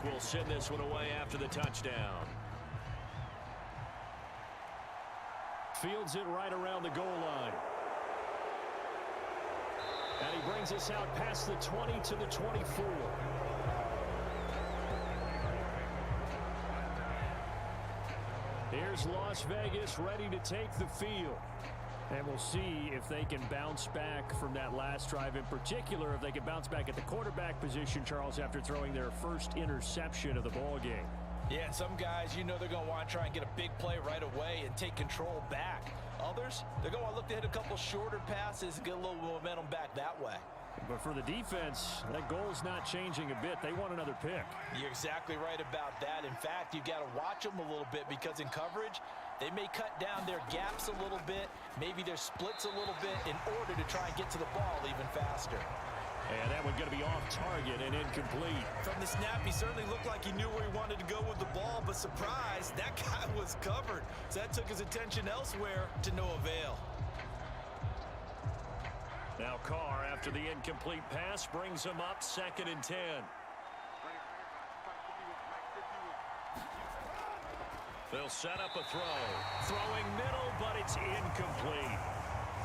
S2: Will send this one away after the touchdown.
S5: Fields it right around the goal line. And he brings us out past the 20 to the 24. Here's Las Vegas ready to take the field. And we'll see if they can bounce back from that last drive, in particular, if they can bounce back at the quarterback position, Charles, after throwing their first interception of the ball game.
S3: Yeah, and some guys, you know they're going to want to try and get a big play right away and take control back. Others, they're going to look to hit a couple shorter passes and get a little momentum back that way.
S5: But for the defense, that goal's not changing a bit. They want another pick.
S3: You're exactly right about that. In fact, you've got to watch them a little bit because in coverage, they may cut down their gaps a little bit, maybe their splits a little bit in order to try and get to the ball even faster.
S5: And that one's going to be off target and incomplete.
S3: From the snap, he certainly looked like he knew where he wanted to go with the ball, but surprise, that guy was covered. So that took his attention elsewhere to no avail.
S2: Now Carr, after the incomplete pass, brings him up 2nd and 10. They'll set up a throw. Throwing middle, but it's incomplete.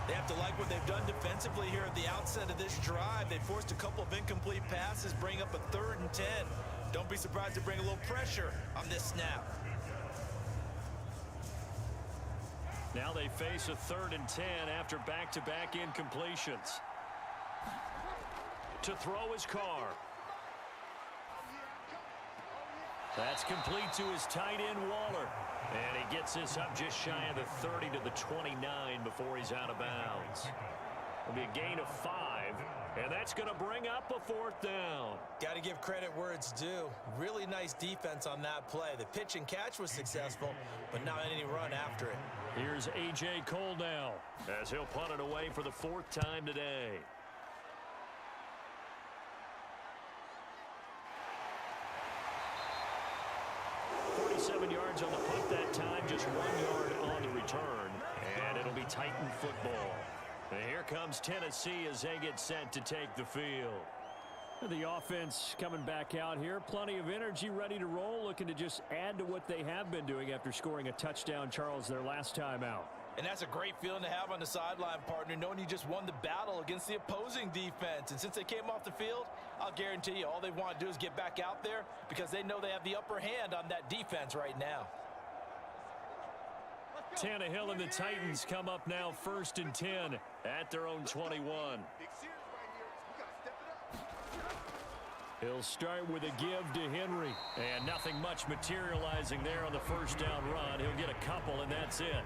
S3: They have to like what they've done defensively here at the outset of this drive. They forced a couple of incomplete passes, bring up a 3rd and 10. Don't be surprised to bring a little pressure on this snap.
S2: Now they face a 3rd and 10 after back-to-back incompletions. To throw is Carr. That's complete to his tight end, Waller. And he gets this up just shy of the 30 to the 29 before he's out of bounds. It'll be a gain of 5, and that's going to bring up a 4th down.
S3: Got to give credit where it's due. Really nice defense on that play. The pitch and catch was successful, but not any run after it.
S2: Here's A.J. Cole now, as he'll punt it away for the 4th time today. Yards on the punt that time, just 1 yard on the return, and it'll be Titan football. And here comes Tennessee as they get set to take the field.
S5: The offense coming back out here, plenty of energy, ready to roll, looking to just add to what they have been doing after scoring a touchdown, Charles, their last time out.
S3: And that's a great feeling to have on the sideline, partner, knowing you just won the battle against the opposing defense. And since they came off the field, I'll guarantee you all they want to do is get back out there because they know they have the upper hand on that defense right now.
S2: Tannehill and the Titans come up now 1st and 10 at their own 21.
S5: He'll start with a give to Henry.
S2: And nothing much materializing there on the 1st down run. He'll get a couple, and that's it.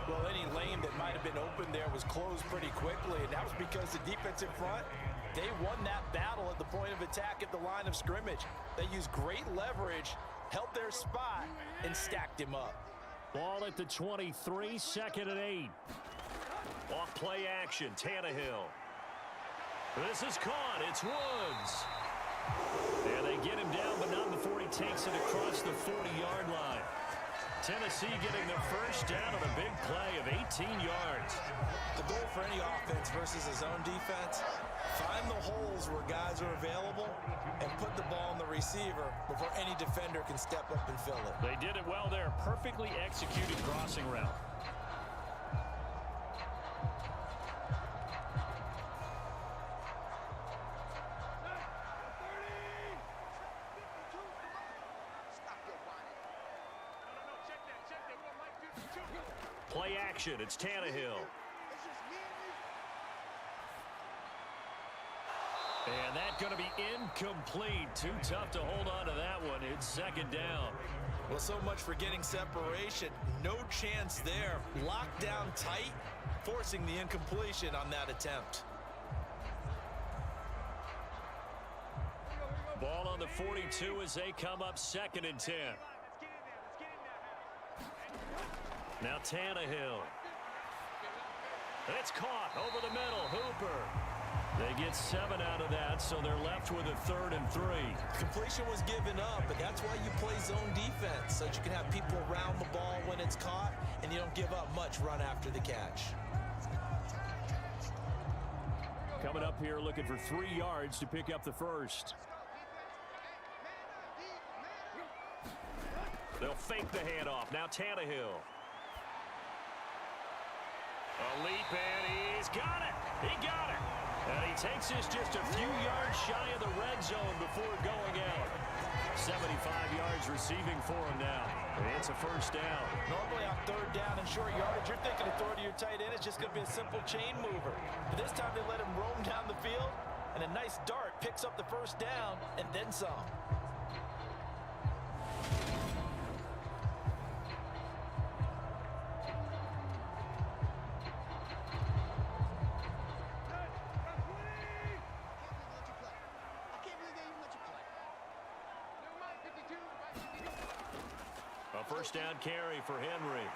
S3: Well, any lane that might have been open there was closed pretty quickly, and that was because the defense in front, they won that battle at the point of attack at the line of scrimmage. They used great leverage, held their spot, and stacked him up.
S2: Ball at the 23, 2nd and 8. Off play action, Tannehill. This is caught. It's Woods. And they get him down, but not before he takes it across the 40-yard line. Tennessee getting their 1st down on a big play of 18 yards.
S3: The goal for any offense versus his own defense, find the holes where guys are available and put the ball on the receiver before any defender can step up and fill it.
S2: They did it well there. Perfectly executed crossing route. Play action. It's Tannehill. And that's going to be incomplete. Too tough to hold on to that one. It's 2nd down.
S3: Well, so much for getting separation. No chance there. Locked down tight, forcing the incompletion on that attempt.
S2: Ball on the 42 as they come up 2nd and 10. Now Tannehill. It's caught over the middle. Hooper. They get 7 out of that, so they're left with a 3rd and 3.
S3: Completion was given up, but that's why you play zone defense, so that you can have people around the ball when it's caught, and you don't give up much run after the catch.
S5: Coming up here looking for 3 yards to pick up the 1st.
S2: They'll fake the handoff. Now Tannehill. A leap, and he's got it. He got it. And he takes this just a few yards shy of the red zone before going out. 75 yards receiving for him now. It's a first down.
S3: Normally on third down and short yardage, you're thinking of throwing to your tight end. It's just going to be a simple chain mover. But this time they let him roam down the field, and a nice dart picks up the first down and then some.
S2: First down carry for Henry.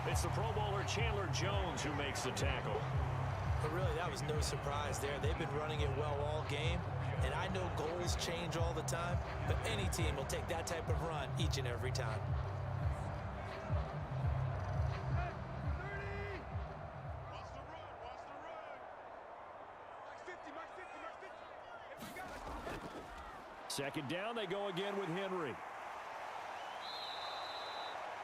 S2: It's the Pro Bowler Chandler Jones who makes the tackle.
S3: But really, that was no surprise there. They've been running it well all game, and I know goals change all the time, but any team will take that type of run each and every time.
S5: Second down, they go again with Henry.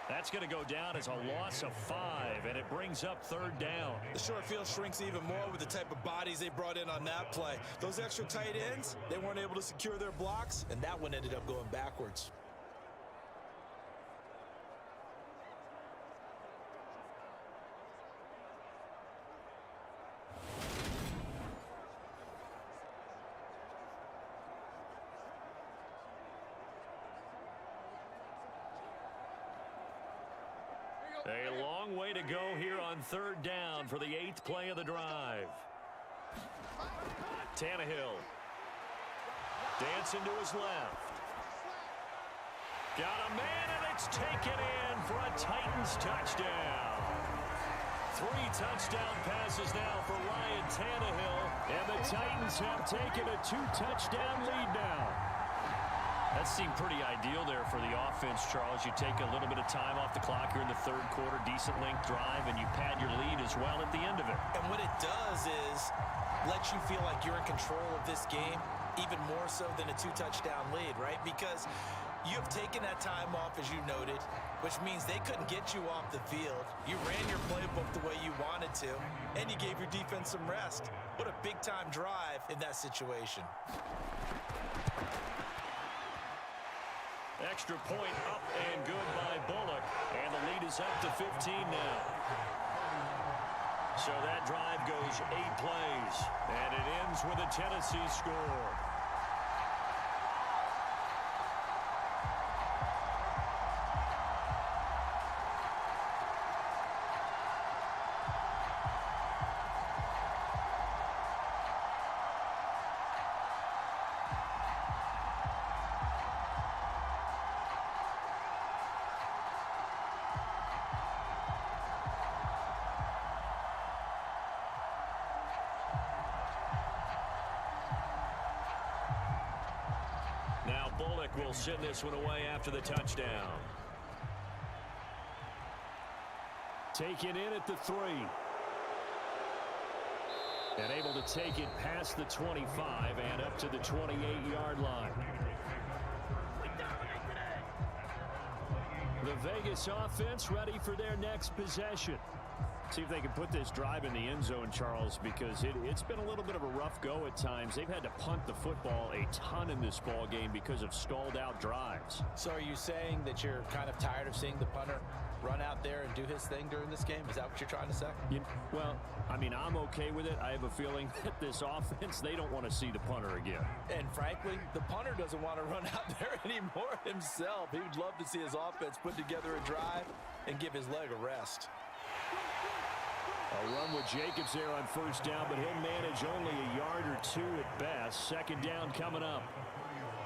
S2: That's going to go down as a loss of 5, and it brings up third down.
S3: The short field shrinks even more with the type of bodies they brought in on that play. Those extra tight ends, they weren't able to secure their blocks, and that one ended up going backwards.
S2: A long way to go here on third down for the 8th play of the drive. Tannehill. Dancing to his left. Got a man, and it's taken in for a Titans touchdown. 3 touchdown passes now for Ryan Tannehill,
S5: and the Titans have taken a 2-touchdown lead now.
S2: That seemed pretty ideal there for the offense, Charles. You take a little bit of time off the clock here in the third quarter, decent length drive, and you pad your lead as well at the end of it.
S3: And what it does is let you feel like you're in control of this game, even more so than a 2-touchdown lead, right? Because you have taken that time off, as you noted, which means they couldn't get you off the field. You ran your playbook the way you wanted to, and you gave your defense some rest. What a big-time drive in that situation.
S2: Extra point up and good by Bullock, and the lead is up to 15 now. So that drive goes 8 plays, and it ends with a Tennessee score. Bullock will send this one away after the touchdown.
S5: Taken in at the 3. And able to take it past the 25 and up to the 28-yard line. The Vegas offense ready for their next possession. See if they can put this drive in the end zone, Charles, because it's been a little bit of a rough go at times. They've had to punt the football a ton in this ball game because of stalled out drives.
S3: So are you saying that you're kind of tired of seeing the punter run out there and do his thing during this game? Is that what you're trying to say?
S5: Well, I mean, I'm okay with it. I have a feeling that this offense, they don't want to see the punter again.
S3: And frankly, the punter doesn't want to run out there anymore himself. He would love to see his offense put together a drive and give his leg a rest.
S5: A run with Jacobs there on first down, but he'll manage only a yard or 2 at best. Second down coming up.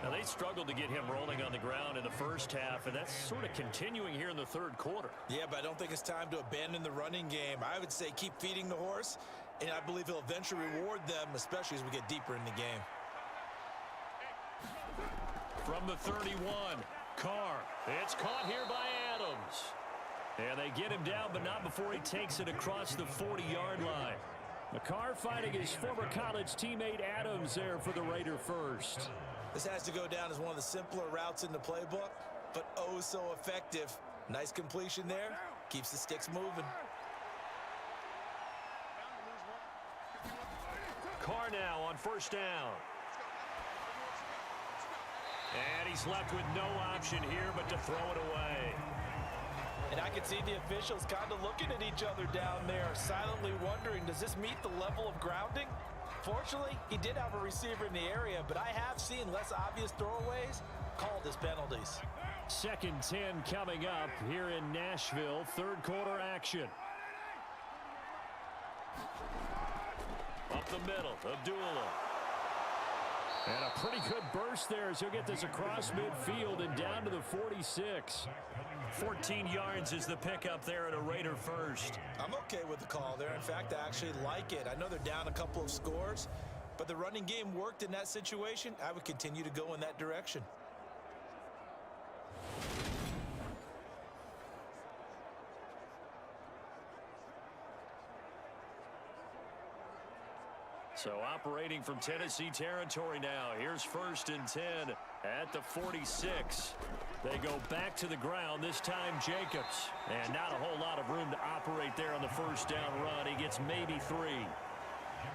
S2: Now, they struggled to get him rolling on the ground in the first half, and that's sort of continuing here in the third quarter.
S3: Yeah, but I don't think it's time to abandon the running game. I would say keep feeding the horse, and I believe he'll eventually reward them, especially as we get deeper in the game.
S2: From the 31, Carr. It's caught here by Adams.
S5: And they get him down, but not before he takes it across the 40-yard line. McCarr fighting his former college teammate Adams there for the Raider first.
S3: This has to go down as one of the simpler routes in the playbook, but oh so effective. Nice completion there. Keeps the sticks moving.
S2: Carr now on first down. And he's left with no option here but to throw it away.
S3: And I can see the officials kind of looking at each other down there, silently wondering, does this meet the level of grounding? Fortunately, he did have a receiver in the area, but I have seen less obvious throwaways called as penalties.
S5: 2nd and 10 coming up here in Nashville. Third quarter action.
S2: Up the middle, Abdullah.
S5: And a pretty good burst there as he'll get this across midfield and down to the 46.
S2: 14 yards is the pickup there at a Raider first.
S3: I'm okay with the call there. In fact, I actually like it. I know they're down a couple of scores, but the running game worked in that situation. I would continue to go in that direction.
S2: So operating from Tennessee territory now. Here's 1st and 10 at the 46.
S5: They go back to the ground, this time Jacobs. And not a whole lot of room to operate there on the first down run. He gets maybe 3.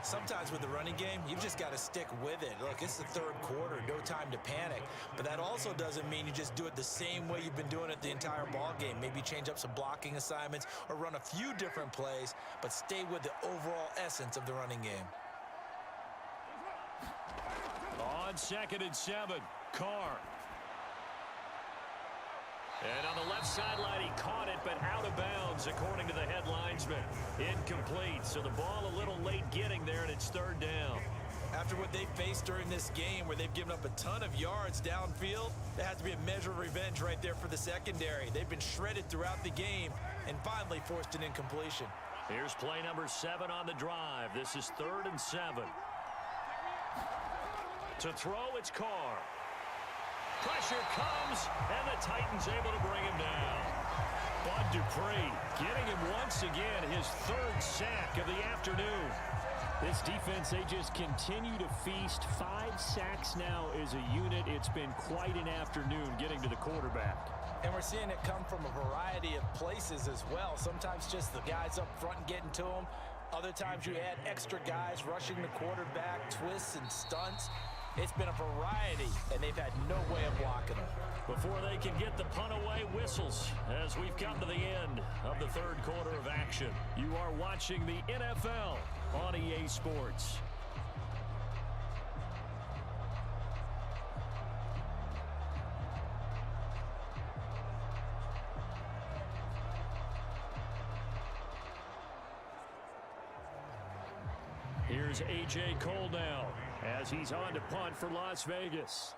S3: Sometimes with the running game, you've just got to stick with it. Look, it's the third quarter, no time to panic. But that also doesn't mean you just do it the same way you've been doing it the entire ball game. Maybe change up some blocking assignments or run a few different plays, but stay with the overall essence of the running game.
S2: On 2nd and 7, Carr. And on the left sideline, he caught it, but out of bounds, according to the head linesman. Incomplete, so the ball a little late getting there, and it's 3rd down.
S3: After what they faced during this game where they've given up a ton of yards downfield, there has to be a measure of revenge right there for the secondary. They've been shredded throughout the game and finally forced an incompletion.
S2: Here's play number 7 on the drive. This is 3rd and 7. To throw, it's Carr. Pressure comes, and the Titans able to bring him down.
S5: Bud Dupree getting him once again, his 3rd sack of the afternoon. This defense, they just continue to feast. 5 sacks now as a unit. It's been quite an afternoon getting to the quarterback.
S3: And we're seeing it come from a variety of places as well. Sometimes just the guys up front and getting to them. Other times you add extra guys rushing the quarterback, twists and stunts. It's been a variety, and they've had no way of blocking them.
S2: Before they can get the punt away, whistles as we've come to the end of the 3rd quarter of action.
S5: You are watching the NFL on EA Sports. Here's A.J. Cole now as he's on to punt for Las Vegas.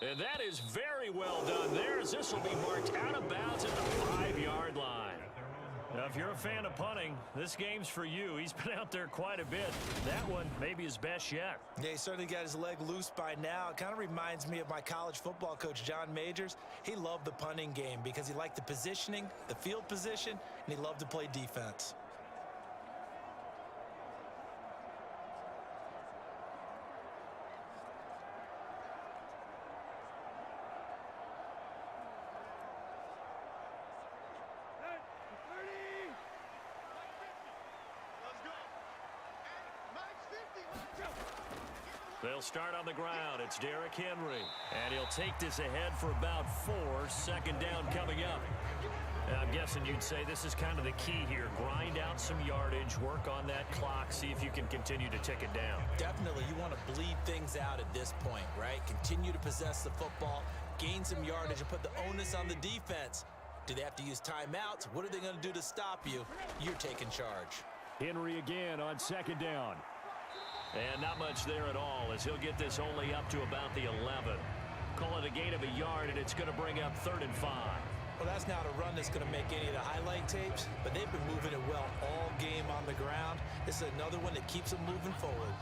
S5: And that is very well done there, as this will be marked out of bounds at the 5-yard line. Now, if you're a fan of punting, this game's for you. He's been out there quite a bit. That one maybe his best yet.
S3: Yeah, he certainly got his leg loose by now. It kind of reminds me of my college football coach, John Majors. He loved the punting game because he liked the positioning, the field position, and he loved to play defense.
S2: They'll start on the ground. It's Derrick Henry. And he'll take this ahead for about 4. 2nd down coming up. And I'm guessing you'd say this is kind of the key here. Grind out some yardage, work on that clock, see if you can continue to tick it down.
S3: Definitely, you want to bleed things out at this point, right? Continue to possess the football, gain some yardage, and put the onus on the defense. Do they have to use timeouts? What are they going to do to stop you? You're taking charge.
S5: Henry again on 2nd down.
S2: And not much there at all, as he'll get this only up to about the 11. Call it a gain of a yard, and it's going to bring up 3rd and 5.
S3: Well, that's not a run that's going to make any of the highlight tapes, but they've been moving it well all game on the ground. This is another one that keeps them moving forward.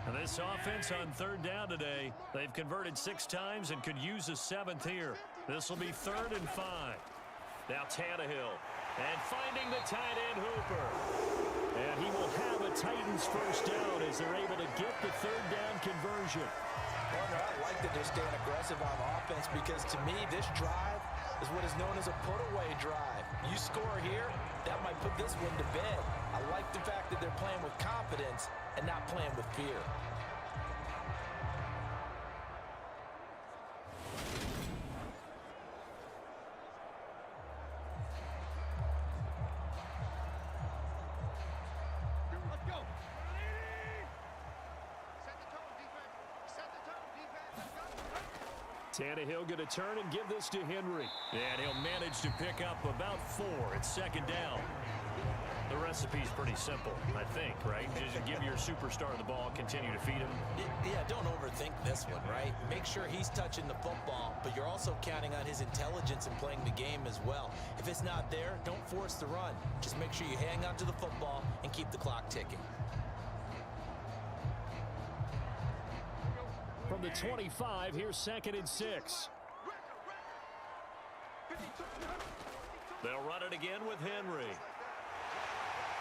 S2: And this offense on 3rd down today, they've converted 6 times and could use a 7th here. This will be 3rd and 5. Now Tannehill, and finding the tight end Hooper.
S5: And he will have a Titans first down as they're able to get the 3rd down conversion.
S3: Well, no, I like that they're staying aggressive on offense because to me, this drive is what is known as a put-away drive. You score here, that might put this one to bed. I like the fact that they're playing with confidence and not playing with fear.
S8: Let's go. Set the tone, defense. Set the tone, defense. Let's go.
S5: Tannehill going to turn and give this to Henry. And he'll manage to pick up about 4. It's second down.
S2: The recipe's pretty simple, I think, right? Just give your superstar the ball, continue to feed him.
S3: Yeah, don't overthink this one, right? Make sure he's touching the football, but you're also counting on his intelligence in playing the game as well. If it's not there, don't force the run. Just make sure you hang on to the football and keep the clock ticking.
S5: From the 25, here's 2nd and 6.
S2: They'll run it again with Henry.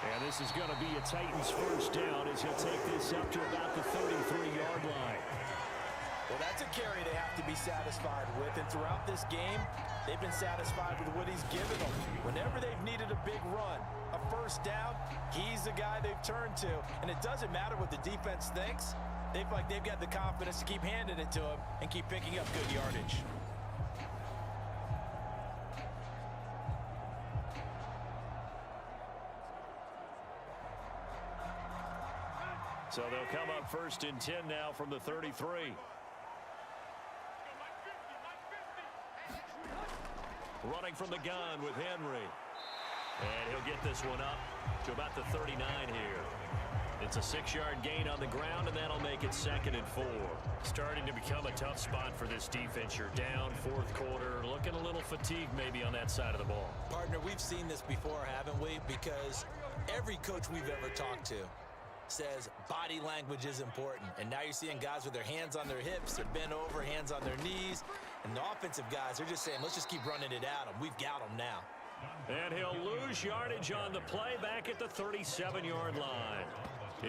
S5: And this is going to be a Titans first down as he'll take this up to about the 33-yard line.
S3: Well, that's a carry they have to be satisfied with, and throughout this game, they've been satisfied with what he's given them. Whenever they've needed a big run, a first down, he's the guy they've turned to. And it doesn't matter what the defense thinks. They feel like they've got the confidence to keep handing it to him and keep picking up good yardage.
S2: So they'll come up 1st and 10 now from the 33. Running from the gun with Henry. And he'll get this one up to about the 39 here. It's a 6-yard gain on the ground, and that'll make it 2nd and 4. Starting to become a tough spot for this defense. You're down 4th quarter, looking a little fatigued maybe on that side of the ball.
S3: Partner, we've seen this before, haven't we? Because every coach we've ever talked to says body language is important. And now you're seeing guys with their hands on their hips, they're bent over, hands on their knees. And the offensive guys are just saying, let's just keep running it at them. We've got them now.
S2: And he'll lose yardage on the play back at the 37-yard line.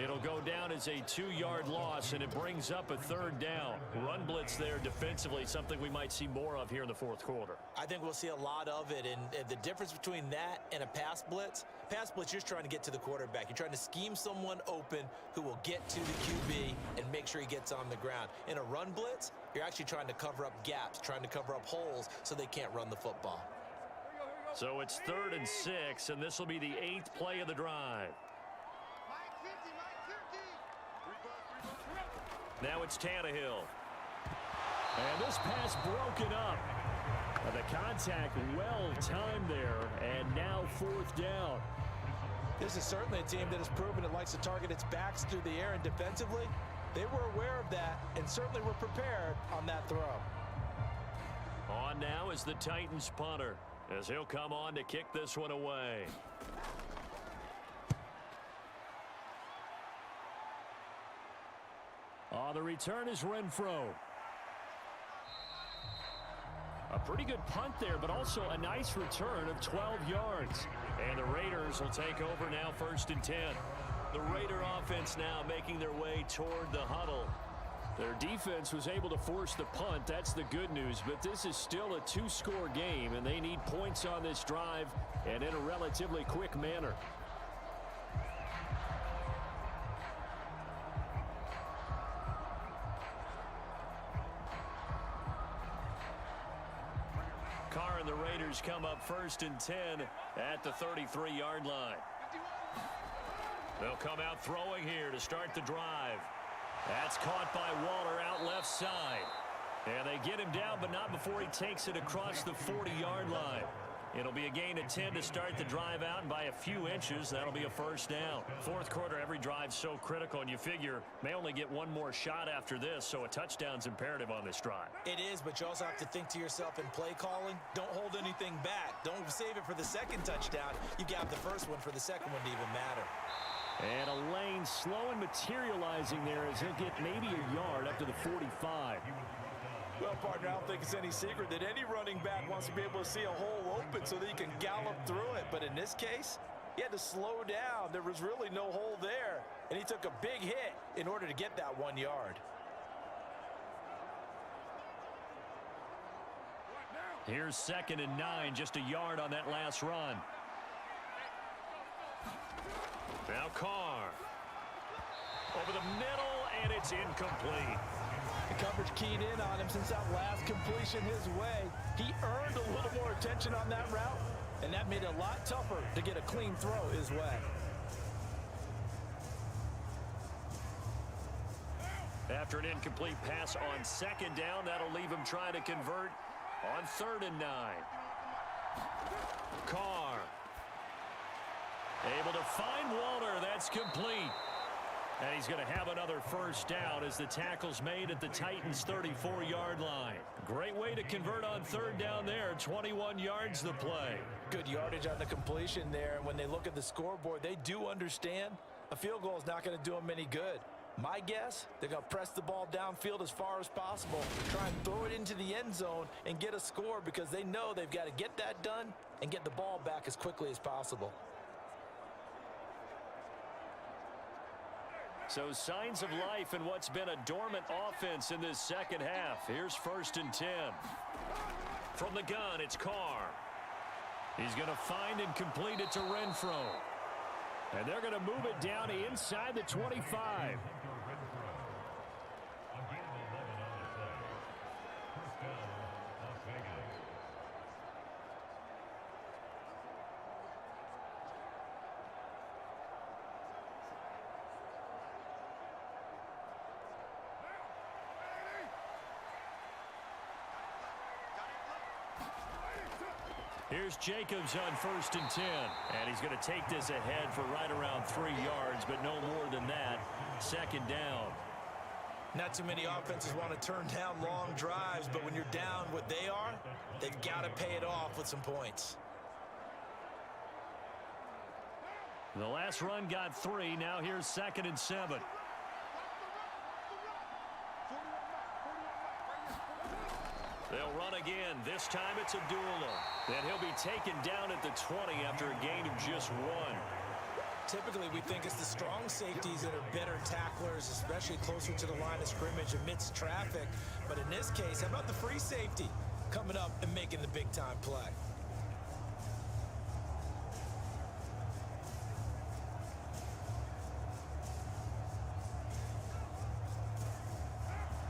S2: It'll go down as a 2-yard loss, and it brings up a 3rd down. Run blitz there defensively, something we might see more of here in the 4th quarter.
S3: I think we'll see a lot of it, and the difference between that and a pass blitz, you're just trying to get to the quarterback. You're trying to scheme someone open who will get to the QB and make sure he gets on the ground. In a run blitz, you're actually trying to cover up gaps, trying to cover up holes so they can't run the football.
S2: So it's 3rd and 6, and this will be the 8th play of the drive. Now it's Tannehill.
S5: And this pass broken up. The contact well timed there, and now 4th down.
S3: This is certainly a team that has proven it likes to target its backs through the air, and defensively, they were aware of that and certainly were prepared on that throw.
S2: On now is the Titans punter, as he'll come on to kick this one away.
S5: The return is Renfro. A pretty good punt there, but also a nice return of 12 yards.
S2: And the Raiders will take over now 1st and 10. The Raider offense now making their way toward the huddle.
S5: Their defense was able to force the punt. That's the good news, but this is still a 2-score game, and they need points on this drive and in a relatively quick manner.
S2: Carr and the Raiders come up 1st and 10 at the 33-yard line. They'll come out throwing here to start the drive. That's caught by Waller out left side. And they get him down, but not before he takes it across the 40-yard line. It'll be a gain of 10 to start the drive out, and by a few inches, that'll be a 1st down. 4th quarter, every drive's so critical, and you figure may only get one more shot after this, so a touchdown's imperative on this drive.
S3: It is, but you also have to think to yourself in play calling, don't hold anything back. Don't save it for the 2nd touchdown. You got the 1st one for the 2nd one to even matter.
S5: And a lane slow and materializing there as he'll get maybe a yard up to the 45.
S3: Well, partner, I don't think it's any secret that any running back wants to be able to see a hole open so that he can gallop through it. But in this case, he had to slow down. There was really no hole there, and he took a big hit in order to get that 1 yard.
S2: Here's 2nd and 9, just a yard on that last run. Now Carr. Over the middle, and it's incomplete.
S3: The coverage keyed in on him since that last completion his way. He earned a little more attention on that route, and that made it a lot tougher to get a clean throw his way.
S2: After an incomplete pass on second down, that'll leave him trying to convert on 3rd and 9. Carr. Able to find Walter. That's complete. And he's going to have another first down as the tackle's made at the Titans' 34-yard line. Great way to convert on 3rd down there. 21 yards the play.
S3: Good yardage on the completion there. And when they look at the scoreboard, they do understand a field goal is not going to do them any good. My guess, they're going to press the ball downfield as far as possible, try and throw it into the end zone and get a score because they know they've got to get that done and get the ball back as quickly as possible.
S2: So signs of life in what's been a dormant offense in this second half. Here's 1st and 10. From the gun, it's Carr. He's going to find and complete it to Renfro. And they're going to move it down inside the 25. Here's Jacobs on 1st and 10. And he's going to take this ahead for right around 3 yards, but no more than that. 2nd down.
S3: Not too many offenses want to turn down long drives, but when you're down what they are, they've got to pay it off with some points.
S2: The last run got 3. Now here's 2nd and 7. They'll run again. This time it's Abdullah. Then he'll be taken down at the 20 after a gain of just 1.
S3: Typically, we think it's the strong safeties that are better tacklers, especially closer to the line of scrimmage amidst traffic. But in this case, how about the free safety coming up and making the big-time play?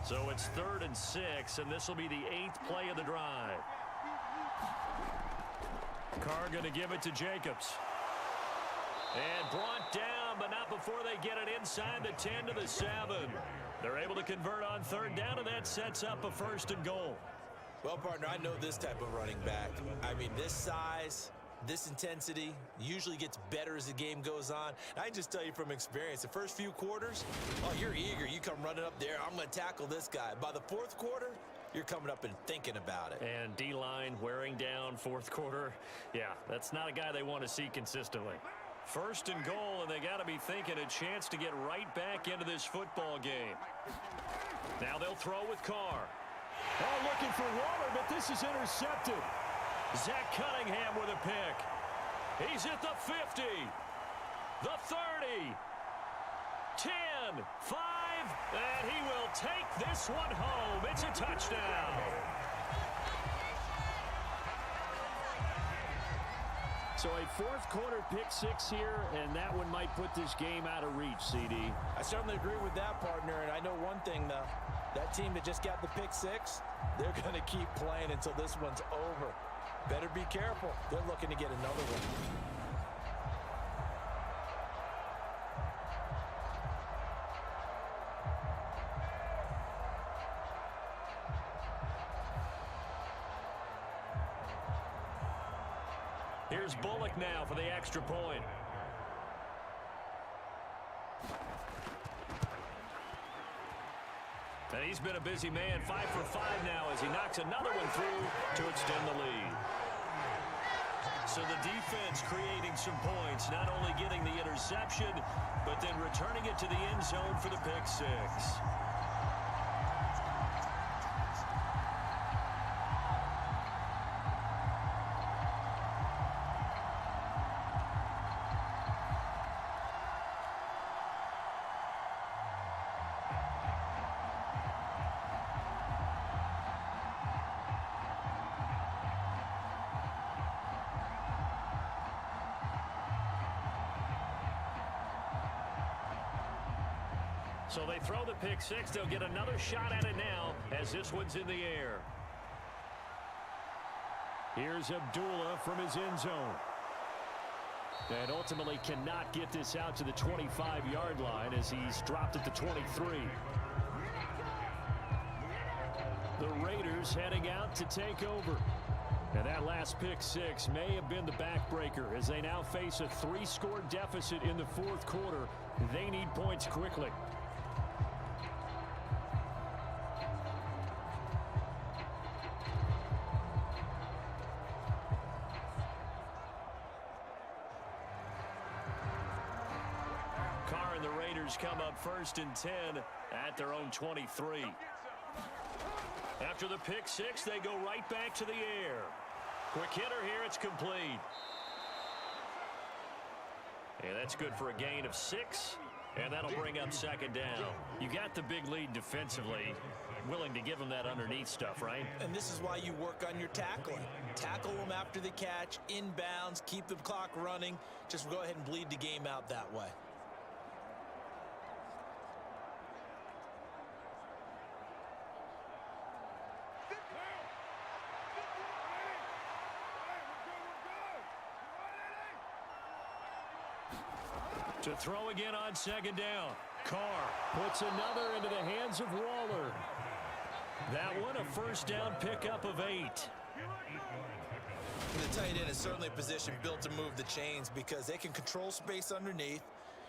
S2: So it's 3rd and 6, and this will be the 8th play of the drive. Carr going to give it to Jacobs. And brought down, but not before they get it inside the 10 to the 7. They're able to convert on 3rd down, and that sets up a 1st and goal.
S3: Well, partner, I know this type of running back. I mean, this size, this intensity usually gets better as the game goes on. I can just tell you from experience, the first few quarters, oh, you're eager. You come running up there, I'm going to tackle this guy. By the 4th quarter, you're coming up and thinking about it.
S2: And D-line wearing down 4th quarter. Yeah, that's not a guy they want to see consistently. 1st and goal, and they got to be thinking a chance to get right back into this football game. Now they'll throw with Carr.
S5: Oh, looking for Waller, but this is intercepted.
S2: Zach Cunningham with a pick. He's at the 50, the 30, 10, 5, and he will take this one home. It's a touchdown.
S5: So a 4th quarter pick 6 here, and that one might put this game out of reach, CD.
S3: I certainly agree with that, partner, and I know one thing, though. That team that just got the pick 6, they're going to keep playing until this one's over. Better be careful. They're looking to get another one.
S2: Here's Bullock now for the extra point. And he's been a busy man, 5 for 5 now as he knocks another one through to extend the lead. So the defense creating some points, not only getting the interception, but then returning it to the end zone for the pick 6. So they throw the pick six. They'll get another shot at it now as this one's in the air. Here's Abdullah from his end zone. And ultimately cannot get this out to the 25-yard line as he's dropped at the 23. The Raiders heading out to take over. And that last pick six may have been the backbreaker as they now face a 3-score deficit in the fourth quarter. They need points quickly. Carr and the Raiders come up 1st and 10 at their own 23. After the pick six, they go right back to the air. Quick hitter here, it's complete. And that's good for a gain of 6, and that'll bring up 2nd down. You got the big lead defensively. Willing to give them that underneath stuff, right?
S3: And this is why you work on your tackling. Tackle them after the catch, inbounds, keep the clock running. Just go ahead and bleed the game out that way.
S2: To throw again on 2nd down. Carr puts another into the hands of Waller. That one, a 1st down pickup of 8.
S3: The tight end is certainly a position built to move the chains because they can control space underneath.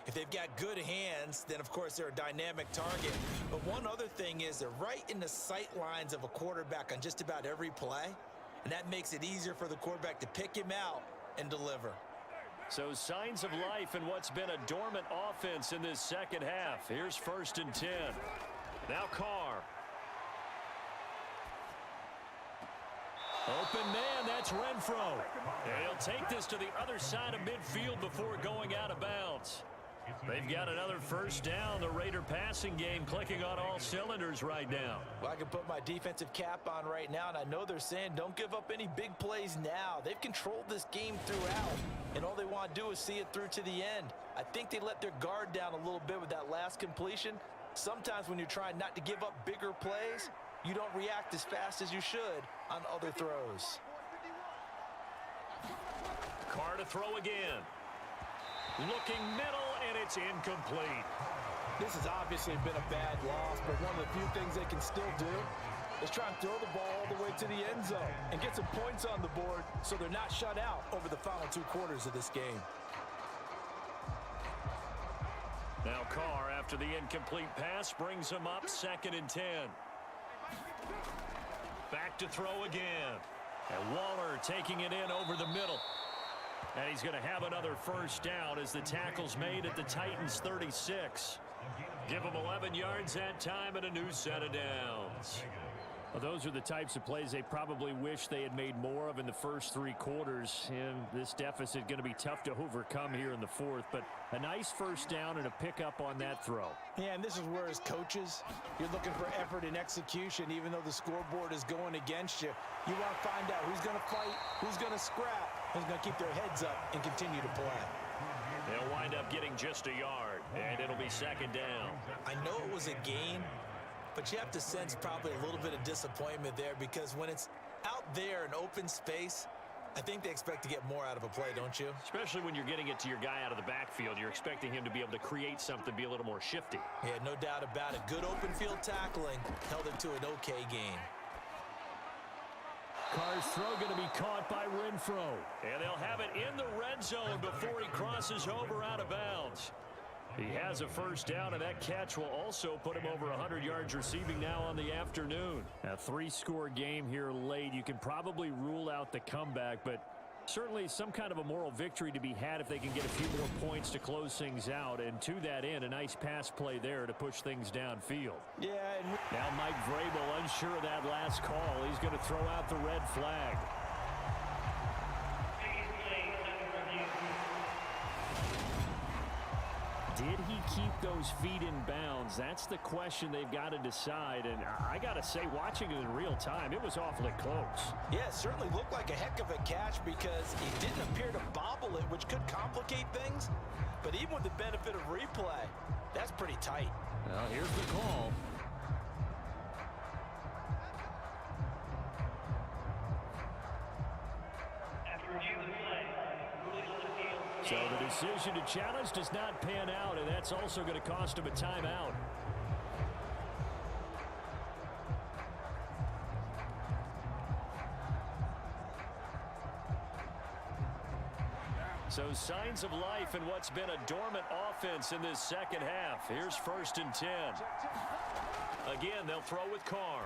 S3: If they've got good hands, then of course they're a dynamic target. But one other thing is they're right in the sight lines of a quarterback on just about every play. And that makes it easier for the quarterback to pick him out and deliver.
S2: So signs of life in what's been a dormant offense in this second half. Here's 1st and 10. Now Carr. Open man, that's Renfro. And he'll take this to the other side of midfield before going out of bounds. They've got another 1st down. The Raider passing game clicking on all cylinders right now.
S3: Well, I can put my defensive cap on right now, and I know they're saying don't give up any big plays now. They've controlled this game throughout, and all they want to do is see it through to the end. I think they let their guard down a little bit with that last completion. Sometimes when you're trying not to give up bigger plays, you don't react as fast as you should on other throws.
S2: Carr to throw again. Looking middle, and it's incomplete.
S3: This has obviously been a bad loss, but one of the few things they can still do is try and throw the ball all the way to the end zone and get some points on the board so they're not shut out over the final 2 quarters of this game.
S2: Now Carr, after the incomplete pass, brings him up 2nd and 10. Back to throw again. And Waller taking it in over the middle. And he's going to have another 1st down as the tackle's made at the Titans' 36. Give them 11 yards that time and a new set of downs.
S5: Well, those are the types of plays they probably wish they had made more of in the first 3 quarters. And this deficit going to be tough to overcome here in the fourth. But a nice 1st down and a pickup on that throw.
S3: Yeah, and this is where as coaches, you're looking for effort and execution. Even though the scoreboard is going against you, you want to find out who's going to fight, who's going to scrap, who's going to keep their heads up and continue to play.
S2: They'll wind up getting just a yard, and it'll be 2nd down.
S3: I know it was a gain, but you have to sense probably a little bit of disappointment there because when it's out there in open space, I think they expect to get more out of a play, don't you?
S2: Especially when you're getting it to your guy out of the backfield. You're expecting him to be able to create something, be a little more shifty.
S3: Yeah, no doubt about it. Good open field tackling held it to an okay gain.
S5: Carr's throw going to be caught by Renfro.
S2: And they'll have it in the red zone before he crosses over out of bounds. He has a 1st down, and that catch will also put him over 100 yards receiving now on the afternoon.
S5: A 3-score game here late. You can probably rule out the comeback, but certainly some kind of a moral victory to be had if they can get a few more points to close things out. And to that end, a nice pass play there to push things downfield.
S3: Yeah. And
S5: now Mike Vrabel unsure of that last call. He's going to throw out the red flag. Did he keep those feet in bounds? That's the question they've got to decide. And I got to say, watching it in real time, it was awfully close.
S3: Yeah, it certainly looked like a heck of a catch because he didn't appear to bobble it, which could complicate things. But even with the benefit of replay, that's pretty tight.
S5: Well, here's the call. So the decision to challenge does not pan out, and that's also going to cost him a timeout. So signs of life in what's been a dormant offense in this second half. Here's 1st and 10. Again, they'll throw with Carr.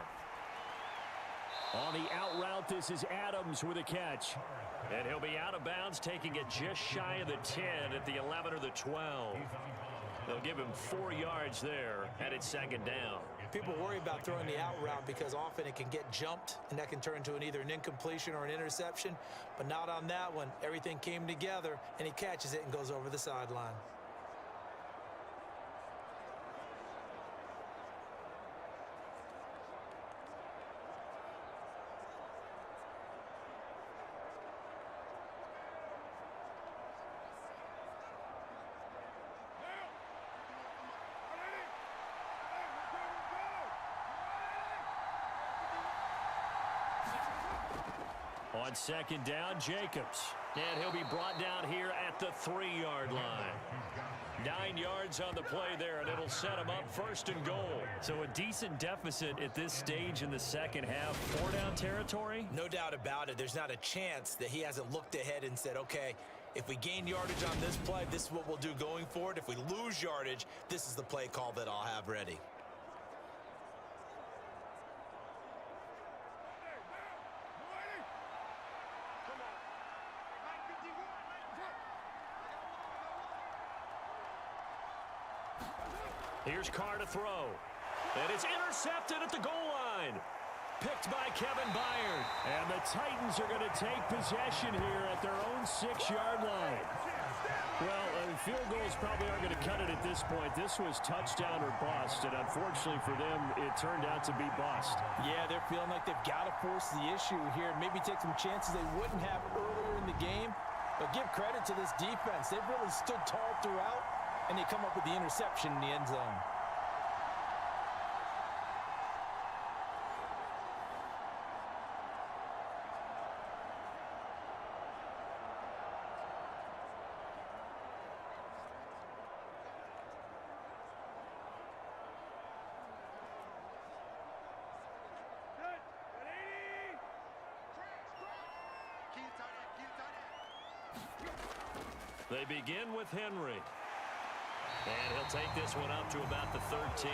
S5: On the out route, this is Adams with a catch. And he'll be out of bounds, taking it just shy of the 10 at the 11 or the 12. They'll give him 4 yards there, and it's 2nd down.
S3: People worry about throwing the out route because often it can get jumped, and that can turn into either an incompletion or an interception. But not on that one. Everything came together, and he catches it and goes over the sideline.
S5: On 2nd down, Jacobs. And he'll be brought down here at the 3-yard line. 9 yards on the play there, and it'll set him up 1st and goal. So a decent deficit at this stage in the second half. 4-down territory?
S3: No doubt about it. There's not a chance that he hasn't looked ahead and said, okay, if we gain yardage on this play, this is what we'll do going forward. If we lose yardage, this is the play call that I'll have ready.
S5: Here's Carr to throw. And it's intercepted at the goal line. Picked by Kevin Byard. And the Titans are going to take possession here at their own 6-yard line. Well, field goals probably aren't going to cut it at this point. This was touchdown or bust, and unfortunately for them, it turned out to be bust.
S3: Yeah, they're feeling like they've got to force the issue here. Maybe take some chances they wouldn't have earlier in the game. But give credit to this defense. They've really stood tall throughout, and they come up with the interception in the end zone.
S5: They begin with Henry. And he'll take this one up to about the 13.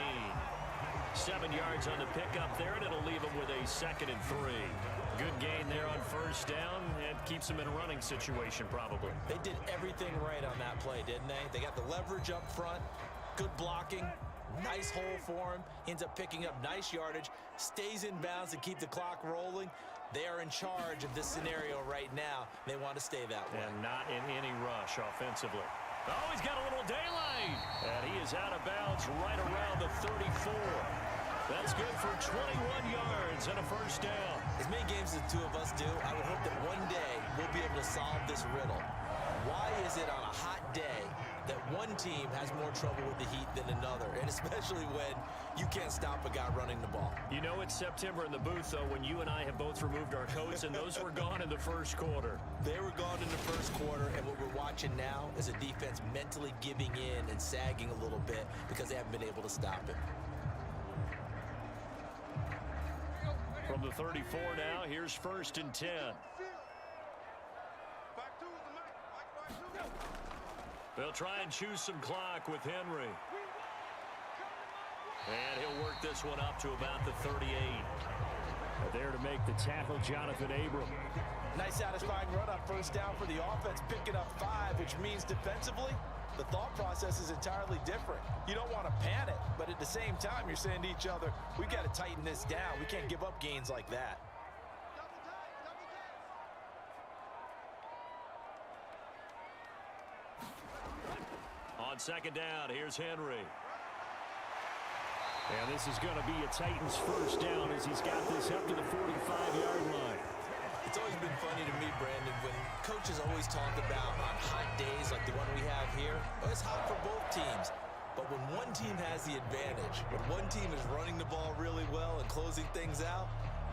S5: 7 yards on the pickup there, and it'll leave him with a 2nd and 3. Good gain there on 1st down, and keeps him in a running situation probably.
S3: They did everything right on that play, didn't they? They got the leverage up front, good blocking, nice hole for him. He ends up picking up nice yardage, stays in bounds to keep the clock rolling. They are in charge of this scenario right now. They want to stay that way.
S5: And not in any rush offensively. Oh, he's got a little daylight. And he is out of bounds right around the 34. That's good for 21 yards and a 1st down.
S3: As many games as the two of us do, I would hope that one day we'll be able to solve this riddle. Why is it on a hot day that one team has more trouble with the heat than another, and especially when you can't stop a guy running the ball?
S5: You know it's September in the booth, though, when you and I have both removed our coats, and those were gone in the 1st quarter.
S3: They were gone in the 1st quarter, and what we're watching now is a defense mentally giving in and sagging a little bit because they haven't been able to stop him.
S5: From the 34 now, here's 1st and 10. They'll try and choose some clock with Henry. And he'll work this one up to about the 38. There to make the tackle, Jonathan Abram.
S3: Nice satisfying run on 1st down for the offense, picking up 5, which means defensively, the thought process is entirely different. You don't want to panic, but at the same time, you're saying to each other, we've got to tighten this down. We can't give up gains like that.
S5: On 2nd down, here's Henry. And this is going to be a Titans 1st down as he's got this up to the 45-yard line.
S3: It's always been funny to me, Brandon, when coaches always talk about on hot days like the one we have here, well, it's hot for both teams. But when one team has the advantage, when one team is running the ball really well and closing things out,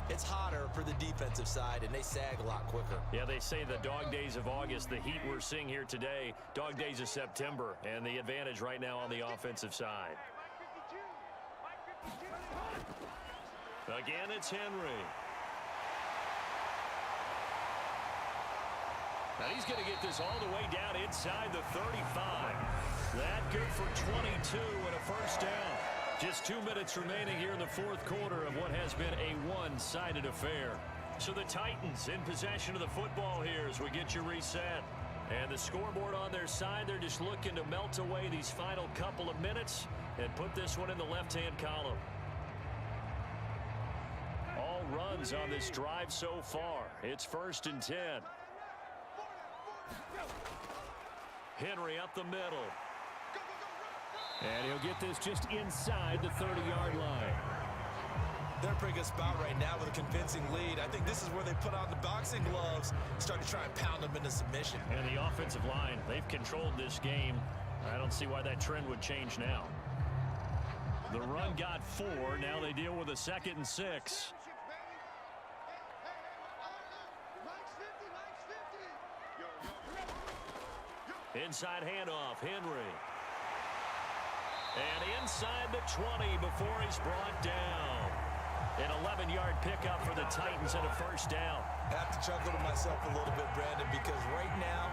S3: it's hotter for the defensive side, and they sag a lot quicker.
S2: Yeah, they say the dog days of August, the heat we're seeing here today, dog days of September, and the advantage right now on the offensive side. Again, it's Henry. Now he's going to get this all the way down inside the 35. That good for 22 and a first down. Just 2 minutes remaining here in the fourth quarter of what has been a one-sided affair. So the Titans in possession of the football here as we get you reset. And the scoreboard on their side, they're just looking to melt away these final couple of minutes and put this one in the left-hand column. All runs on this drive so far. It's 1st and 10. Henry up the middle.
S5: And he'll get this just inside the 30-yard line.
S3: They're a pretty good spot right now with a convincing lead. I think this is where they put on the boxing gloves, start to try and pound them into submission.
S2: And the offensive line, they've controlled this game. I don't see why that trend would change now. The run got 4. Now they deal with a 2nd and 6. Inside handoff, Henry. And inside the 20 before he's brought down. An 11-yard pickup for the Titans and a first down.
S3: I have to chuckle to myself a little bit, Brandon, because right now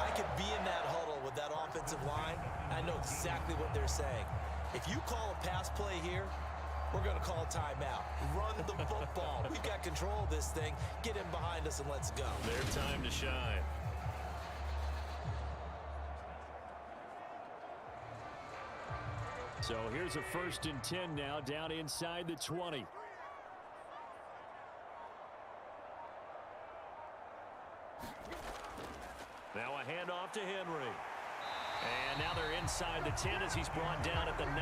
S3: I could be in that huddle with that offensive line. I know exactly what they're saying. If you call a pass play here, we're going to call a timeout. Run the football. We've got control of this thing. Get in behind us and let's go.
S2: Their time to shine.
S5: So here's a 1st and 10 now down inside the 20.
S2: Now a handoff to Henry. And now they're inside the 10 as he's brought down at the 9.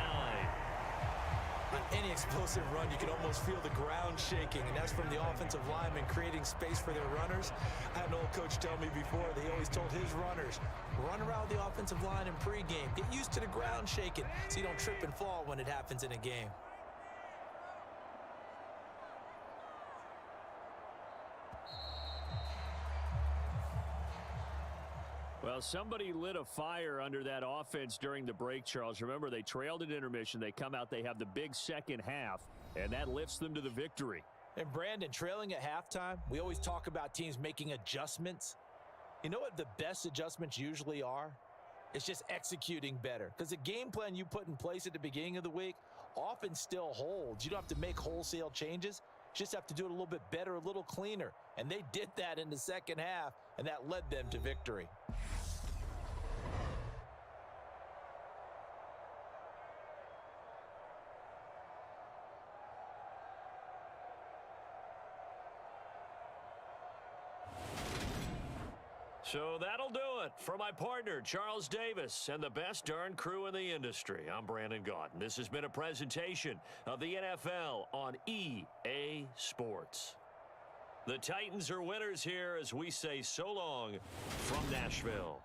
S3: On any explosive run, you can almost feel the ground shaking, and that's from the offensive linemen creating space for their runners. I had an old coach tell me before, they always told his runners, run around the offensive line in pregame. Get used to the ground shaking so you don't trip and fall when it happens in a game.
S5: Well, somebody lit a fire under that offense during the break, Charles. Remember, they trailed at intermission. They come out, they have the big second half, and that lifts them to the victory.
S3: And Brandon, trailing at halftime, we always talk about teams making adjustments. You know what the best adjustments usually are? It's just executing better. Because the game plan you put in place at the beginning of the week often still holds. You don't have to make wholesale changes. You just have to do it a little bit better, a little cleaner. And they did that in the second half, and that led them to victory.
S2: So that'll do it for my partner, Charles Davis, and the best darn crew in the industry. I'm Brandon Gaudin. This has been a presentation of the NFL on EA Sports. The Titans are winners here as we say so long from Nashville.